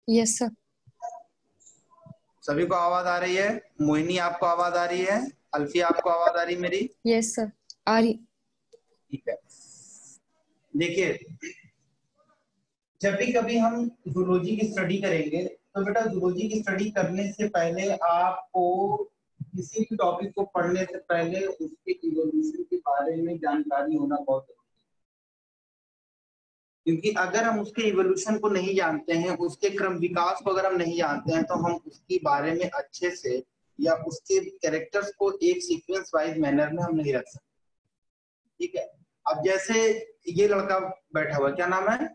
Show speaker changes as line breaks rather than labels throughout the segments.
Yes sir.
सभी को आवाज आ रही है? मोहिनी आपको आवाज आ रही है? अल्फिया आपको आवाज आ रही है मेरी?
यस सर, आ रही।
ठीक है। देखिए, जब भी कभी हम जूलॉजी की स्टडी करेंगे तो बेटा जूलॉजी की स्टडी करने से पहले आपको किसी भी टॉपिक को पढ़ने से पहले उसके इवोल्यूशन के बारे में जानकारी होना बहुत जरूरी है। क्योंकि अगर हम उसके इवोल्यूशन को नहीं जानते हैं, उसके क्रम विकास को अगर हम नहीं जानते हैं, तो हम उसके बारे में अच्छे से या उसके कैरेक्टर्स को एक सीक्वेंस वाइज मैनर में हम नहीं रख सकते। ठीक है। अब जैसे ये लड़का बैठा हुआ, क्या नाम है?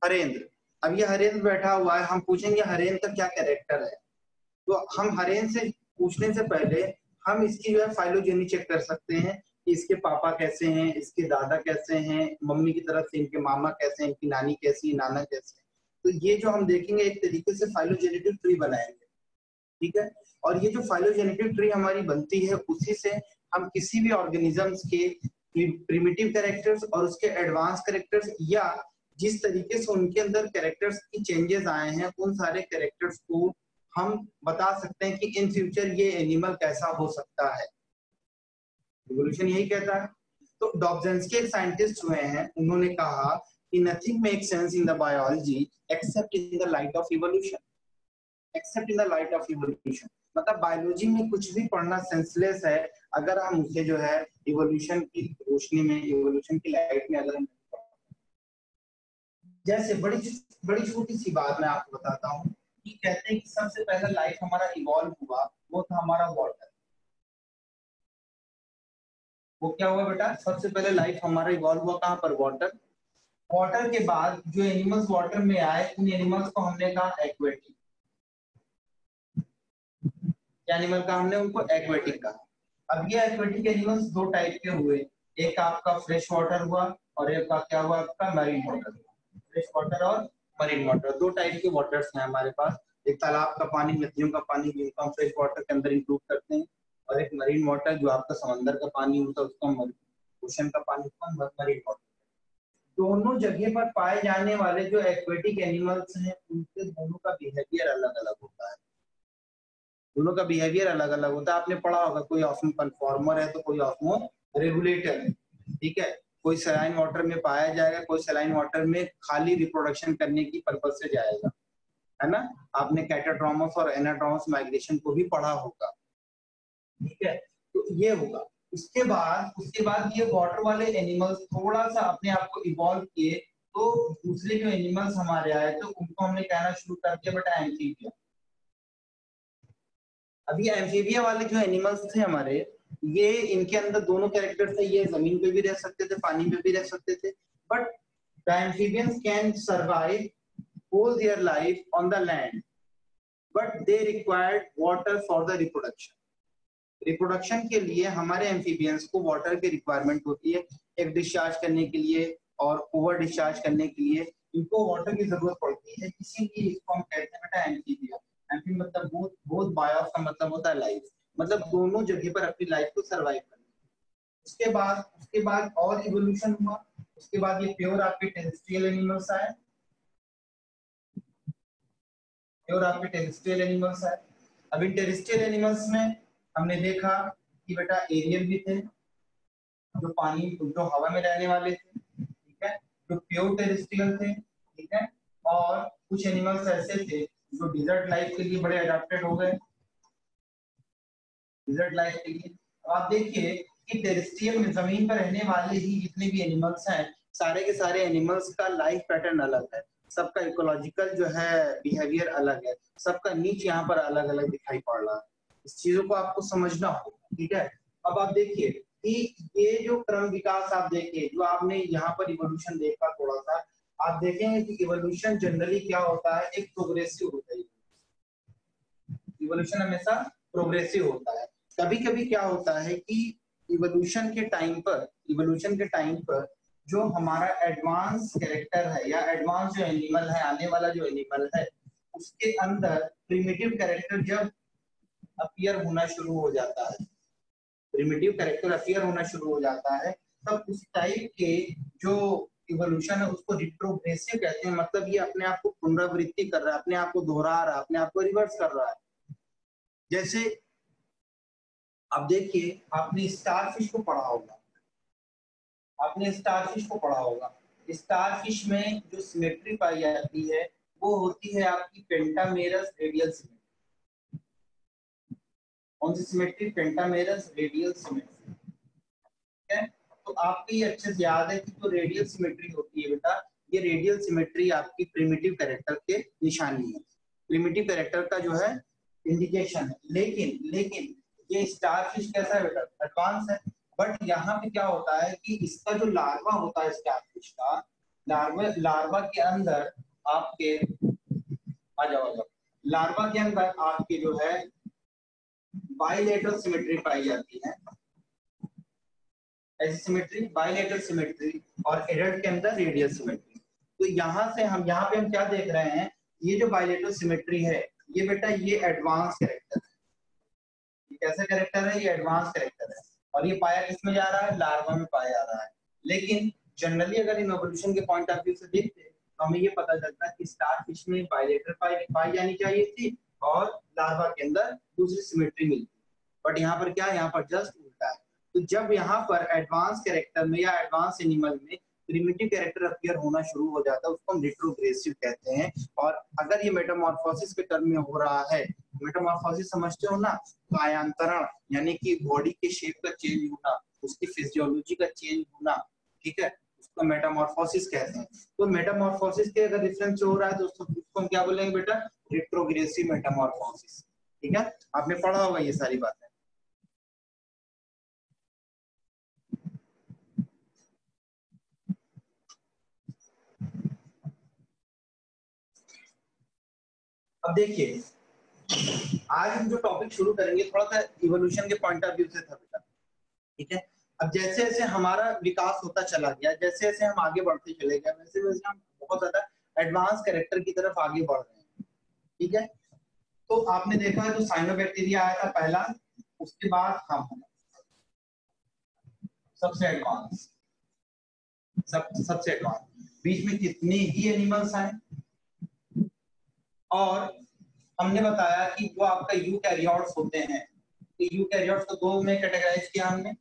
हरेंद्र। अब ये हरेंद्र बैठा हुआ है, हम पूछेंगे हरेंद्र का क्या कैरेक्टर है, तो हम हरेंद्र से पूछने से पहले हम इसकी जो है फाइलोजेनी चेक कर सकते हैं कि इसके पापा कैसे हैं, इसके दादा कैसे हैं, मम्मी की तरफ से इनके मामा कैसे हैं, इनकी नानी कैसी है, नाना कैसे है। तो ये जो हम देखेंगे एक तरीके से फाइलोजेनेटिक ट्री बनाएंगे। ठीक है। और ये जो फाइलोजेनेटिक ट्री हमारी बनती है, उसी से हम किसी भी ऑर्गेनिजम्स के प्रिमिटिव कैरेक्टर्स और उसके एडवांस कैरेक्टर्स, या जिस तरीके से उनके अंदर कैरेक्टर्स की चेंजेस आए हैं, उन सारे कैरेक्टर्स को हम बता सकते हैं कि इन फ्यूचर ये एनिमल कैसा हो सकता है। इवोल्यूशन यही कहता है। तो डॉब्जेंस्की एक साइंटिस्ट हुए हैं, उन्होंने कहा कि nothing makes sense in the biology accept in the light of evolution. Accept in the light of evolution मतलब बायोलॉजी में कुछ भी पढ़ना सेंसलेस है अगर हम उसे जो है इवोल्यूशन की रोशनी में, इवोल्यूशन की लाइट में अगर हम, जैसे बड़ी बड़ी छोटी सी बात मैं आपको बताता हूँ कि कहते हैं कि सबसे पहला लाइफ हमारा इवॉल्व हुआ, वो था हमारा वाटर। वो क्या हुआ बेटा? सबसे पहले लाइफ हमारा इवॉल्व हुआ कहाँ पर? वाटर। वाटर के बाद जो एनिमल्स वाटर में आए, उन एनिमल्स को हमने कहा एक्वेटिक। एनिमल का हमने उनको एक्वेटिक कहा। अब ये एक्वेटिक एनिमल्स दो टाइप के हुए, एक आपका फ्रेश वाटर हुआ और एक का क्या हुआ? आपका मरीन वाटर। फ्रेश वाटर और मरीन वाटर, दो टाइप के वाटर्स हैं हमारे पास। एक तालाब का पानी, नदियों का पानी, जिनको हम फ्रेश वाटर के अंदर इंक्लूड करते हैं, और एक मरीन वाटर जो आपका समंदर का पानी होता है, उसको हम ओशन का पानी को हम मरीन वाटर। दोनों जगह पर पाए जाने वाले जो एक्वेटिक एनिमल्स हैं, उनके दोनों का बिहेवियर अलग अलग होता है। दोनों का बिहेवियर अलग अलग होता है। आपने पढ़ा होगा, कोई ऑस्मो कन्फॉर्मर है तो कोई ऑस्मो रेगुलेटर है। ठीक है। कोई सलाइन वाटर में पाया जाएगा, कोई सलाइन वाटर में खाली रिप्रोडक्शन करने की पर्पज से जाएगा, है ना? आपने कैटाट्रॉमस और एनाट्रॉमस माइग्रेशन को भी पढ़ा होगा। ठीक है। तो ये होगा। उसके बाद ये वाटर वाले एनिमल्स थोड़ा सा अपने आप को इवॉल्व किए, तो दूसरे जो एनिमल्स हमारे आए तो उनको हमने कहना शुरू कर दिया बेटा एम्फीबिया। अभी एम्फीबिया वाले जो एनिमल्स थे हमारे, ये इनके अंदर दोनों कैरेक्टर थे, ये जमीन पे भी रह सकते थे, पानी में भी रह सकते थे, but the amphibians can survive whole their life on the land, but they required water for the reproduction. Reproduction के लिए हमारे एम्फीबियंस को वाटर की रिक्वायरमेंट होती है, एक डिस्चार्ज करने के लिए और ओवर डिस्चार्ज करने के लिए इनको वाटर की जरूरत पड़ती है, इसीलिए इसको हम कहते हैं बेटा एम्फीबिया। एम्फी मतलब बोथ, बोथ बायोस का मतलब होता है लाइफ, मतलब दोनों जगह पर अपनी लाइफ को सरवाइव करना। उसके बाद और इवोल्यूशन हुआ। उसके बाद ये प्योर आपके टेरेस्ट्रियल एनिमल्स आए, प्योर आपके टेरेस्ट्रियल एनिमल्स आए। अब इन टेरेस्ट्रियल एनिमल्स में हमने देखा कि बेटा एरियल भी थे, जो पानी, जो हवा में रहने वाले थे, ठीक है, जो प्योर टेरेस्ट्रियल थे, ठीक है, और कुछ एनिमल्स ऐसे थे जो डिजर्ट लाइफ के लिए बड़े अडेप्टेड हो गए, डिजर्ट लाइफ के लिए। अब आप देखिए कि टेरेस्ट्रियल में जमीन पर रहने वाले ही जितने भी एनिमल्स हैं, सारे के सारे एनिमल्स का लाइफ पैटर्न अलग है, सबका इकोलॉजिकल जो है बिहेवियर अलग है, सबका नीच यहाँ पर अलग अलग दिखाई पड़ रहा है। इस चीजों को आपको समझना होगा। ठीक है। अब आप देखिए कि ये जो क्रम विकास आप देखिए, जो आपने यहाँ पर इवोल्यूशन देखा थोड़ा सा, आप देखेंगे कि इवोल्यूशन जनरली क्या होता है, एक प्रोग्रेसिव होता है। इवोल्यूशन हमेशा प्रोग्रेसिव होता है। कभी कभी क्या होता है कि इवोल्यूशन के टाइम पर जो हमारा एडवांस कैरेक्टर है या एडवांस जो एनिमल है, आने वाला जो एनिमल है, उसके अंदर प्रिमिटिव कैरेक्टर जब अपीयर होना शुरू हो जाता है, प्रिमिटिव कैरेक्टर अपीयर होना शुरू हो जाता है, तब उस टाइप के जो इवोल्यूशन है उसको रिट्रोग्रेसिव कहते हैं, मतलब ये अपने आप को पुनरावृत्ति कर रहा है, अपने आप को दोहरा रहा है, अपने आप को रिवर्स कर रहा है। जैसे अब देखिए, आपने स्टारफिश को पढ़ा होगा, आपने स्टारफिश को पढ़ा होगा। स्टारफिश में जो सिमेट्री पाई जाती है वो होती है आपकी पेंटामेरस रेडियल सिमेट्री। कौन सी सिमेट्री? Pentamerous radial symmetry. ठीक है, तो आपको ये अच्छे से याद है कि जो रेडियल सिमेट्री होती है बेटा, ये रेडियल सिमेट्री आपकी प्रिमिटिव कैरेक्टर के निशानी है, प्रिमिटिव कैरेक्टर का जो है इंडिकेशन है। लेकिन ये स्टारफिश कैसा है बेटा? एडवांस है। बट यहाँ पे क्या होता है कि इसका जो लार्वा होता है स्टारफिश का, लार्वा के अंदर आपके आ जाओ, लार्वा के अंदर आपके जो है बाइलेटरल सिमेट्री पाई जाती है, ऐसी सिमेट्री, बाइलेटरल सिमेट्री, और एडल्ट के अंदर रेडियल सिमेट्री। तो यहाँ पे हम क्या देख रहे हैं, ये जो बाइलेटरल सिमेट्री है ये बेटा ये एडवांस कैरेक्टर है। ये कैसा कैरेक्टर है? ये एडवांस कैरेक्टर है, और ये पाया किसमें जा रहा है? लार्वा में पाया जा रहा है। लेकिन जनरली अगर इन इवोल्यूशन के पॉइंट ऑफ व्यू से देखते हैं तो हमें ये पता चलता है कि स्टारफिश में बाइलेटरल पाई जानी चाहिए थी और लार्वा के अंदर दूसरी सिमेट्री मिलती, बट यहाँ पर क्या है? यहाँ पर जस्ट उल्टा है। तो जब यहाँ पर एडवांस कैरेक्टर में या एडवांस एनिमल में प्रिमिटिव कैरेक्टर अपीयर होना शुरू हो जाता है उसको हम रिट्रोग्रेसिव कहते हैं। और अगर ये मेटामॉर्फोसिस के टर्म में हो रहा है, मेटामॉर्फोसिस समझते हो ना, तो आयांतरण यानी कि बॉडी के शेप का चेंज होना, उसकी फिजियोलॉजी का चेंज होना, ठीक है, उसको मेटामॉर्फोसिस कहते हैं। तो मेटामॉर्फोसिस के अगर रेफरेंस हो रहा है तो उसको हम क्या बोलेंगे बेटा? Retrogressive Metamorphosis. ठीक है, आपने पढ़ा होगा ये सारी बातें। अब देखिए, आज हम जो टॉपिक शुरू करेंगे थोड़ा सा इवोल्यूशन के पॉइंट ऑफ व्यू से था बेटा। ठीक है, अब जैसे जैसे हमारा विकास होता चला गया, जैसे जैसे हम आगे बढ़ते चले गए, वैसे वैसे हम बहुत ज्यादा एडवांस कैरेक्टर की तरफ आगे बढ़ रहे हैं। ठीक है, तो आपने देखा है जो साइनोबैक्टीरिया आया था पहला, उसके बाद हम सबसे एडवांस, सबसे एडवांस, बीच में कितने ही एनिमल्स आए, और हमने बताया कि जो आपका यूकैरियोट्स होते हैं, तो यूकैरियोट्स को दो में कैटेगराइज किया हमने,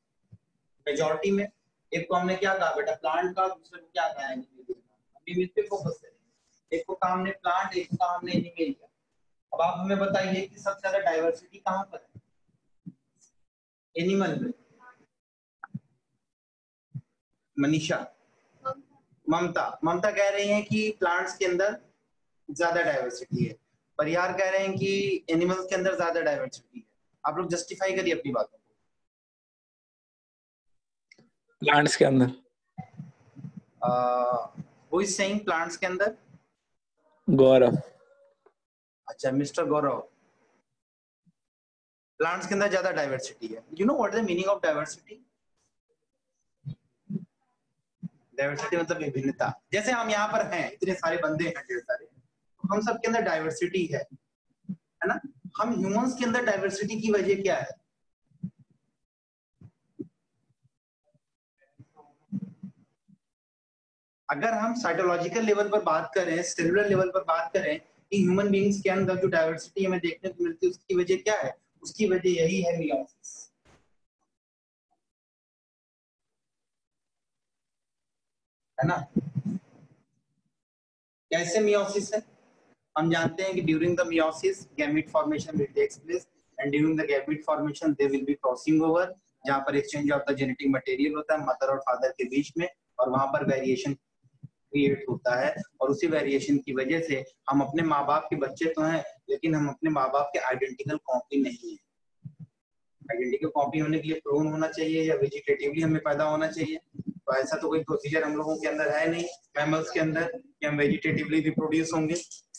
मेजॉरिटी में। एक को हमने क्या कहा बेटा? प्लांट का, दूसरे को क्या कहा? एनिमल। इस पे फोकस करेंगे। एक को कहा हमने प्लांट, एक को कहा हमने एनिमल। अब आप हमें बताइए कि सबसे ज्यादा डाइवर्सिटी कहाँ पर है? एनिमल में। मनीषा, ममता कह रही हैं कि प्लांट्स के अंदर ज्यादा डाइवर्सिटी है, परिहार कह रहे हैं कि एनिमल्स के अंदर ज्यादा डाइवर्सिटी है। आप लोग जस्टिफाई करिए अपनी बातों को।
प्लांट्स के अंदर।
हु इज सेइंग प्लांट्स के अंदर?
गौरव।
अच्छा, मिस्टर गौरव, प्लांट्स के अंदर ज्यादा डाइवर्सिटी है। You know what is the meaning of diversity? Diversity मतलब विभिन्नता। जैसे हम यहाँ पर हैं, इतने सारे बंदे हैं, ढेर सारे, हम सबके अंदर डाइवर्सिटी है ना? हम ह्यूमंस के अंदर डाइवर्सिटी की वजह क्या है? अगर हम साइटोलॉजिकल लेवल पर बात करें, सेलुलर लेवल पर बात करें कि ह्यूमन बीइंग्स के अंदर जो डाइवर्सिटी हमें देखने को मिलती है उसकी वजह क्या है? उसकी वजह यही है मियोसिस, है ना? कैसे मियोसिस है? हम जानते हैं कि during the meiosis gamete formation will takes place, and during the gamete formation they will be crossing over, जहां पर exchange of the genetic material होता है मदर और फादर के बीच में, और वहां पर वेरिएशन क्रिएट होता है। और उसी वेरिएशन की वजह से हम अपने माँ बाप के बच्चे तो हैं, लेकिन हम अपने माँ बाप के आइडेंटिकल कॉपी नहीं है। आइडेंटिकल कॉपी होने के लिए क्लोन होना चाहिए या वेजिटेटिवली हमें पैदा होना चाहिए? तो ऐसा तो कोई प्रोसीजर हम लोगों के अंदर है नहीं, मैमल्स के अंदर, कि हम वेजिटेटिवली रिप्रोड्यूस होंगे,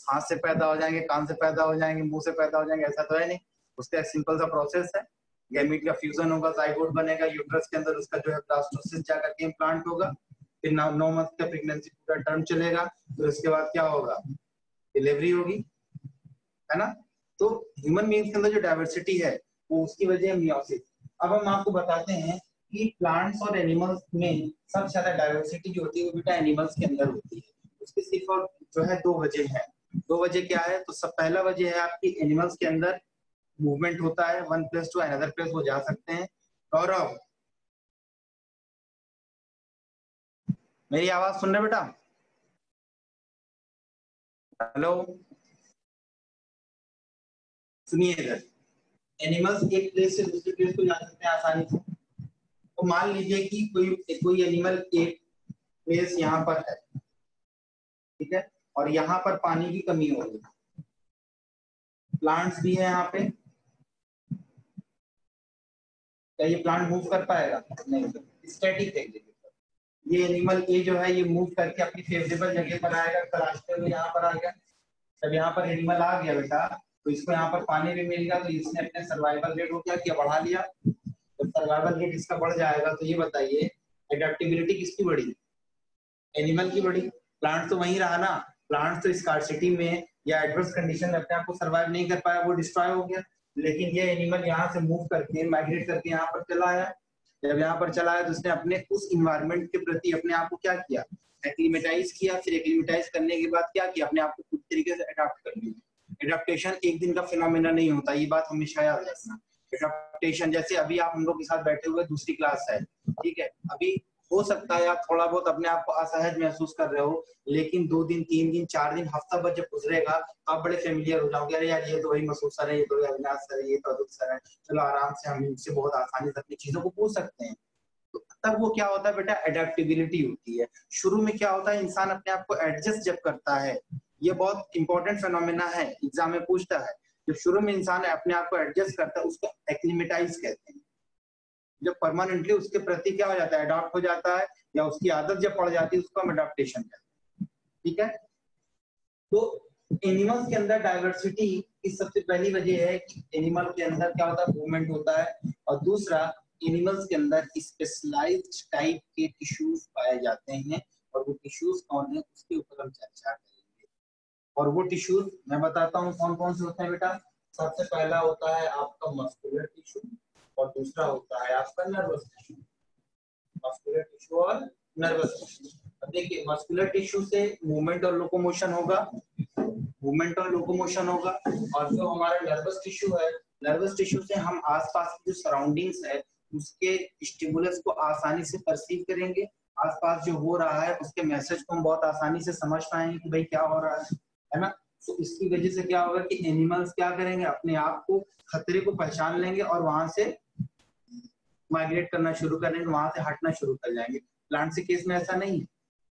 हाथ से पैदा हो जाएंगे, कान से पैदा हो जाएंगे, मुंह से पैदा हो जाएंगे, ऐसा तो है नहीं। उसका एक सिंपल सा प्रोसेस है, गैमीट का फ्यूजन होगा, जाइगोट बनेगा, यूट्रस के अंदर उसका जो है ब्लास्टोसिस जाकर के इम्प्लांट होगा, फिर 9 मंथ का प्रेगनेंसी पूरा टर्म चलेगा, फिर उसके बाद क्या होगा? डिलीवरी होगी, है ना? तो ह्यूमन बीइंग्स के अंदर जो डाइवर्सिटी है वो उसकी वजह है मियोसिस। अब हम आपको बताते हैं कि प्लांट्स और एनिमल्स में सबसे ज्यादा डाइवर्सिटी जो होती है वो बेटा एनिमल्स के अंदर होती है। उसकी सिर्फ और जो है दो वजह है। दो वजह क्या है? तो सब पहला वजह है आपकी एनिमल्स के अंदर मूवमेंट होता है, one place to another place वो जा सकते हैं। गौरव, मेरी आवाज सुन रहे बेटा? हेलो, सुनिए इधर। एनिमल्स एक प्लेस से दूसरे प्लेस को जा सकते हैं आसानी से। तो मान लीजिए कि कोई कोई एनिमल एक प्लेस यहाँ पर है, ठीक है, और यहाँ पर पानी की कमी हो रही है, प्लांट्स भी है यहाँ पे, क्या ये प्लांट मूव कर पाएगा? नहीं, स्टैटिक देख ये एनिमल ए जो है ये मूव करके अपनी फेवरेबल जगह पर आएगा, तलाशते हुए यहाँ पर आ गया। जब यहाँ पर एनिमल आ गया बेटा तो इसको यहाँ पर पानी भी मिल गया, तो इसने अपने सर्वाइवल रेट को क्या किया? बढ़ा लिया। जब सर्वाइवल रेट इसका बढ़ जाएगा तो ये बताइए एडेप्टेबिलिटी किसकी बढ़ी? एनिमल की बढ़ी। प्लांट तो वहीं रहा ना, प्लांट तो स्कार्सिटी में या एडवर्स कंडीशन में अपने आप को सर्वाइव नहीं कर पाया, वो डिस्ट्रॉय हो गया। लेकिन ये एनिमल यहाँ से मूव करके माइग्रेट करके यहाँ पर चला आया। जब यहाँ पर चला आया तो उसने अपने उस इन्वायरमेंट के प्रति अपने आप को क्या किया? एक्लिमेटाइज किया। फिर एक्लिमेटाइज करने के बाद क्या किया? अपने आप को पूरी तरीके से अडॉप्ट कर लिया। एडेप्टेशन एक दिन का फिनोमेना नहीं होता, ये बात हमेशा याद रखना। एडेप्टेशन जैसे अभी आप हम लोग के साथ बैठे हुए दूसरी क्लास है, ठीक है, अभी हो सकता है आप थोड़ा बहुत अपने आप को असहज महसूस कर रहे हो, लेकिन 2 दिन 3 दिन 4 दिन हफ्ता भर जब गुजरेगा तो आप बड़े फेमिलियर हो जाओगे। अरे यार ये तो वही मसूद सर है, ये तो अविनाश सर है, ये तो अदुल सर है, चलो आराम से हम इनसे बहुत आसानी से अपनी चीजों को पूछ सकते हैं। तो तब वो क्या होता है बेटा? एडेप्टेबिलिटी होती है। शुरू में क्या होता है? इंसान अपने आप को एडजस्ट जब करता है, ये बहुत इंपॉर्टेंट फिनोमेना है, एग्जाम में पूछता है। जब शुरू में इंसान अपने आप को एडजस्ट करता है उसको एक्लिमेटाइज कहते हैं। जब परमानेंटली उसके प्रति क्या हो जाता है? अडॉप्ट हो जाता है, या उसकी आदत जब पड़ जाती है उसको हम अडॉप्टेशन कहते हैं, ठीक है। तो एनिमल्स के अंदर डाइवर्सिटी की सबसे पहली वजह है कि एनिमल के अंदर क्या होता है? मूवमेंट होता है। और दूसरा, एनिमल्स के अंदर स्पेशलाइज्ड टाइप के टिश्यूज पाए जाते हैं, और वो टिश्यूज कौन है उसके ऊपर हम चर्चा करेंगे। और वो टिश्यूज मैं बताता हूँ कौन कौन से होते हैं बेटा। सबसे पहला होता है आपका मस्कुलर टिश्यू, और दूसरा होता है आपका नर्वस टिश्यू। मस्कुलर टिश्यू और नर्वस टिश्यू। अब देखिए मस्कुलर टिश्यू से मूवमेंट और लोकोमोशन होगा, मूवमेंट और लोकोमोशन होगा। और जो हमारा नर्वस टिश्यू है, नर्वस टिश्यू से हम आसपास की जो सराउंडिंग्स है उसके स्टिमुलस को आसानी से परसीव करेंगे। आसपास जो हो रहा है उसके मैसेज को हम बहुत आसानी से समझ पाएंगे कि भाई क्या हो रहा है ना। तो इसकी वजह से क्या होगा कि एनिमल्स क्या करेंगे? अपने आप को खतरे को पहचान लेंगे और वहां से माइग्रेट करना शुरू करेंगे, वहां से हटना शुरू कर जाएंगे। प्लांट के केस में ऐसा नहीं है।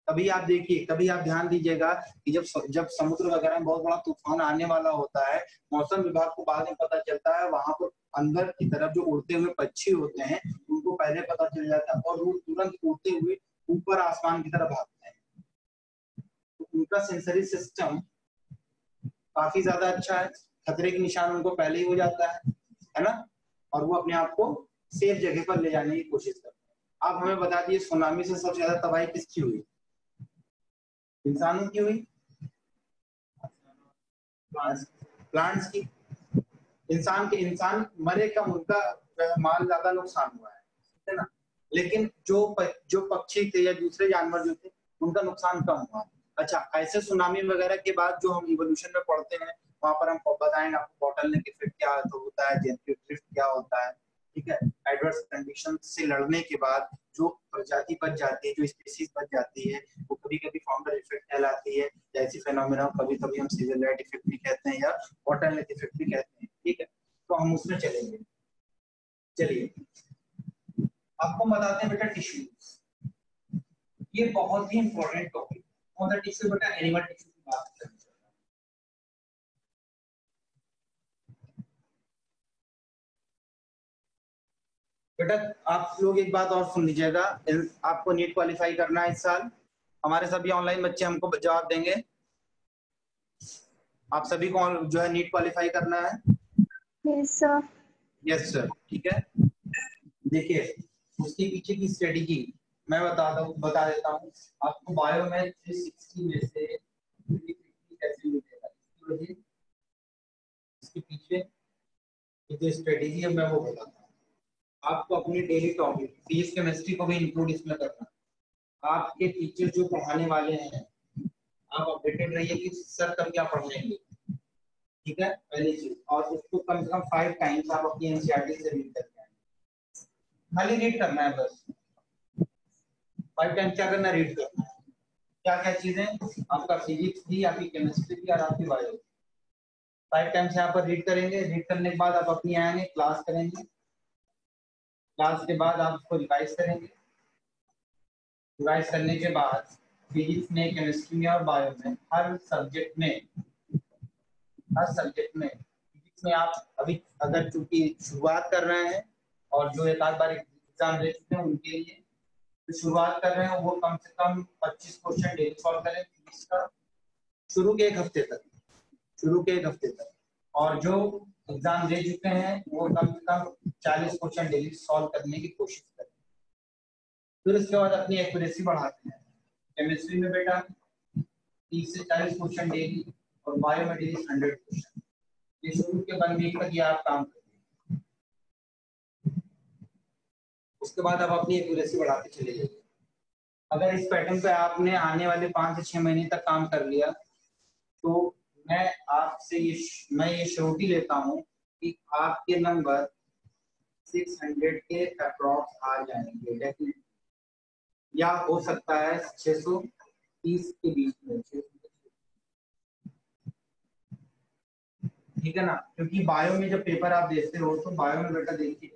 कभी आप देखिए, कभी आप ध्यान दीजिएगा कि जब समुद्र वगैरह में बहुत बड़ा तूफान आने वाला होता है, मौसम विभाग को बाद में पता चलता है, वहां पर अंदर की तरफ जो उड़ते हुए पक्षी होते हैं उनको पहले पता चल जाता है और वो तुरंत उड़ते हुए ऊपर आसमान की तरफ भागते हैं। तो उनका सेंसरी सिस्टम काफी ज्यादा अच्छा है, खतरे के निशान उनको पहले ही हो जाता है ना, और वो अपने आप को सेफ जगह पर ले जाने की कोशिश करते हैं। आप हमें बता दिए सुनामी से सबसे ज्यादा तबाही किसकी हुई? इंसानों की हुई? प्लांट्स की। इंसान मरे कम, उनका माल ज्यादा नुकसान हुआ है ना, लेकिन जो पक्षी थे या दूसरे जानवर जो थे उनका नुकसान कम हुआ। अच्छा, ऐसे सुनामी वगैरह के बाद जो हम इवोल्यूशन में पढ़ते हैं वहां पर हम बताएंगे आपको बॉटलनेक इफेक्ट क्या होता है, जेनेटिक ड्रिफ्ट क्या होता है, ठीक है। एडवर्स कंडीशन से लड़ने के बाद जो प्रजाति बच जाती है, जो स्पीसीज बच जाती है, वो कभी कभी फाउंडर इफेक्ट कहलाती है। ऐसी फेनोमेना कभी कभी हम सीजर लाइट इफेक्ट भी कहते हैं या बॉटलनेक इफेक्ट भी कहते हैं, ठीक है। तो हम उसमें चलेंगे। चलिए आपको बताते हैं बेटा टिश्यूज, ये बहुत ही इंपॉर्टेंट टॉपिक। कौन सा टिश्यू बेटा? एनिमल टिश्यू की बात करें। बेटा आप लोग एक बात और सुन लीजिएगा, आपको नीट क्वालिफाई करना है इस साल। हमारे सभी ऑनलाइन बच्चे हमको जवाब देंगे। आप सभी को जो है नीट क्वालिफाई करना है।
Yes sir.
यस सर, ठीक है। देखिए उसके पीछे की स्ट्रेटेजी मैं बता देता हूँ आपको। बायो में 360 में से 350 कैसे मिलेगा इसके पीछे जो स्ट्रेटेजी है मैं वो बताता हूँ। आपको अपनी डेली टॉपिक फिजिक्स केमिस्ट्री को भी इंक्लूड इसमें करना। आपके टीचर जो पढ़ाने वाले हैं आप अपडेटेड रहिए कि सर कल क्या पढ़ाएंगे, ठीक है, पहली चीज। और उसको कम से कम 5 टाइम्स आप अपनी एनसीईआरटी से रीड करके आए, खाली रीड करना है बस। 5 टाइम्स क्या करना है, रीड करना है। क्या क्या चीजें, आपका फिजिक्स भी, आपकी केमिस्ट्री भी और आपकी बायो। 5 टाइम्स यहाँ पर रीड करेंगे। रीड करने के बाद आप अपनी आएंगे, क्लास करेंगे। क्लास के बाद आप उसको रिवाइज करेंगे। रिवाइज करने के बाद फिजिक्स में, केमिस्ट्री में और बायो में, हर सब्जेक्ट में फिजिक्स में आप अभी अगर चूंकि शुरुआत कर रहे हैं और जो एक आध बार एग्जाम दे चुके हैं उनके लिए तो शुरुआत कर रहे हैं वो कम से कम 25 क्वेश्चन डेली सॉल्व करें फिजिक्स का, शुरू के एक हफ्ते तक। और जो एग्जाम दे चुके हैं वो कम से कम 40 क्वेश्चन डेली सॉल्व करने की कोशिश करें। फिर उसके बाद अपनी एक्यूरेसी बढ़ाते हैं। केमिस्ट्री में बेटा 30 से 40 क्वेश्चन डेली और बायो में डेली 100 क्वेश्चन। ये शुरू के 1 वीक तक ये आप काम करेंगे। उसके बाद आप अपनी एक्यूरेसी बढ़ाते चले जाइए। अगर इस पैटर्न पे आपने आने वाले 5 से 6 महीने तक काम कर लिया तो मैं आपसे ये श्योरिटी लेता हूँ कि आपके नंबर 600 के अप्रॉक्स आ जाएंगे डेफिनेटली, या हो सकता है 630 के बीच में, ठीक है ना। क्योंकि बायो में जब पेपर आप देते हो तो बायो में बेटा देखिए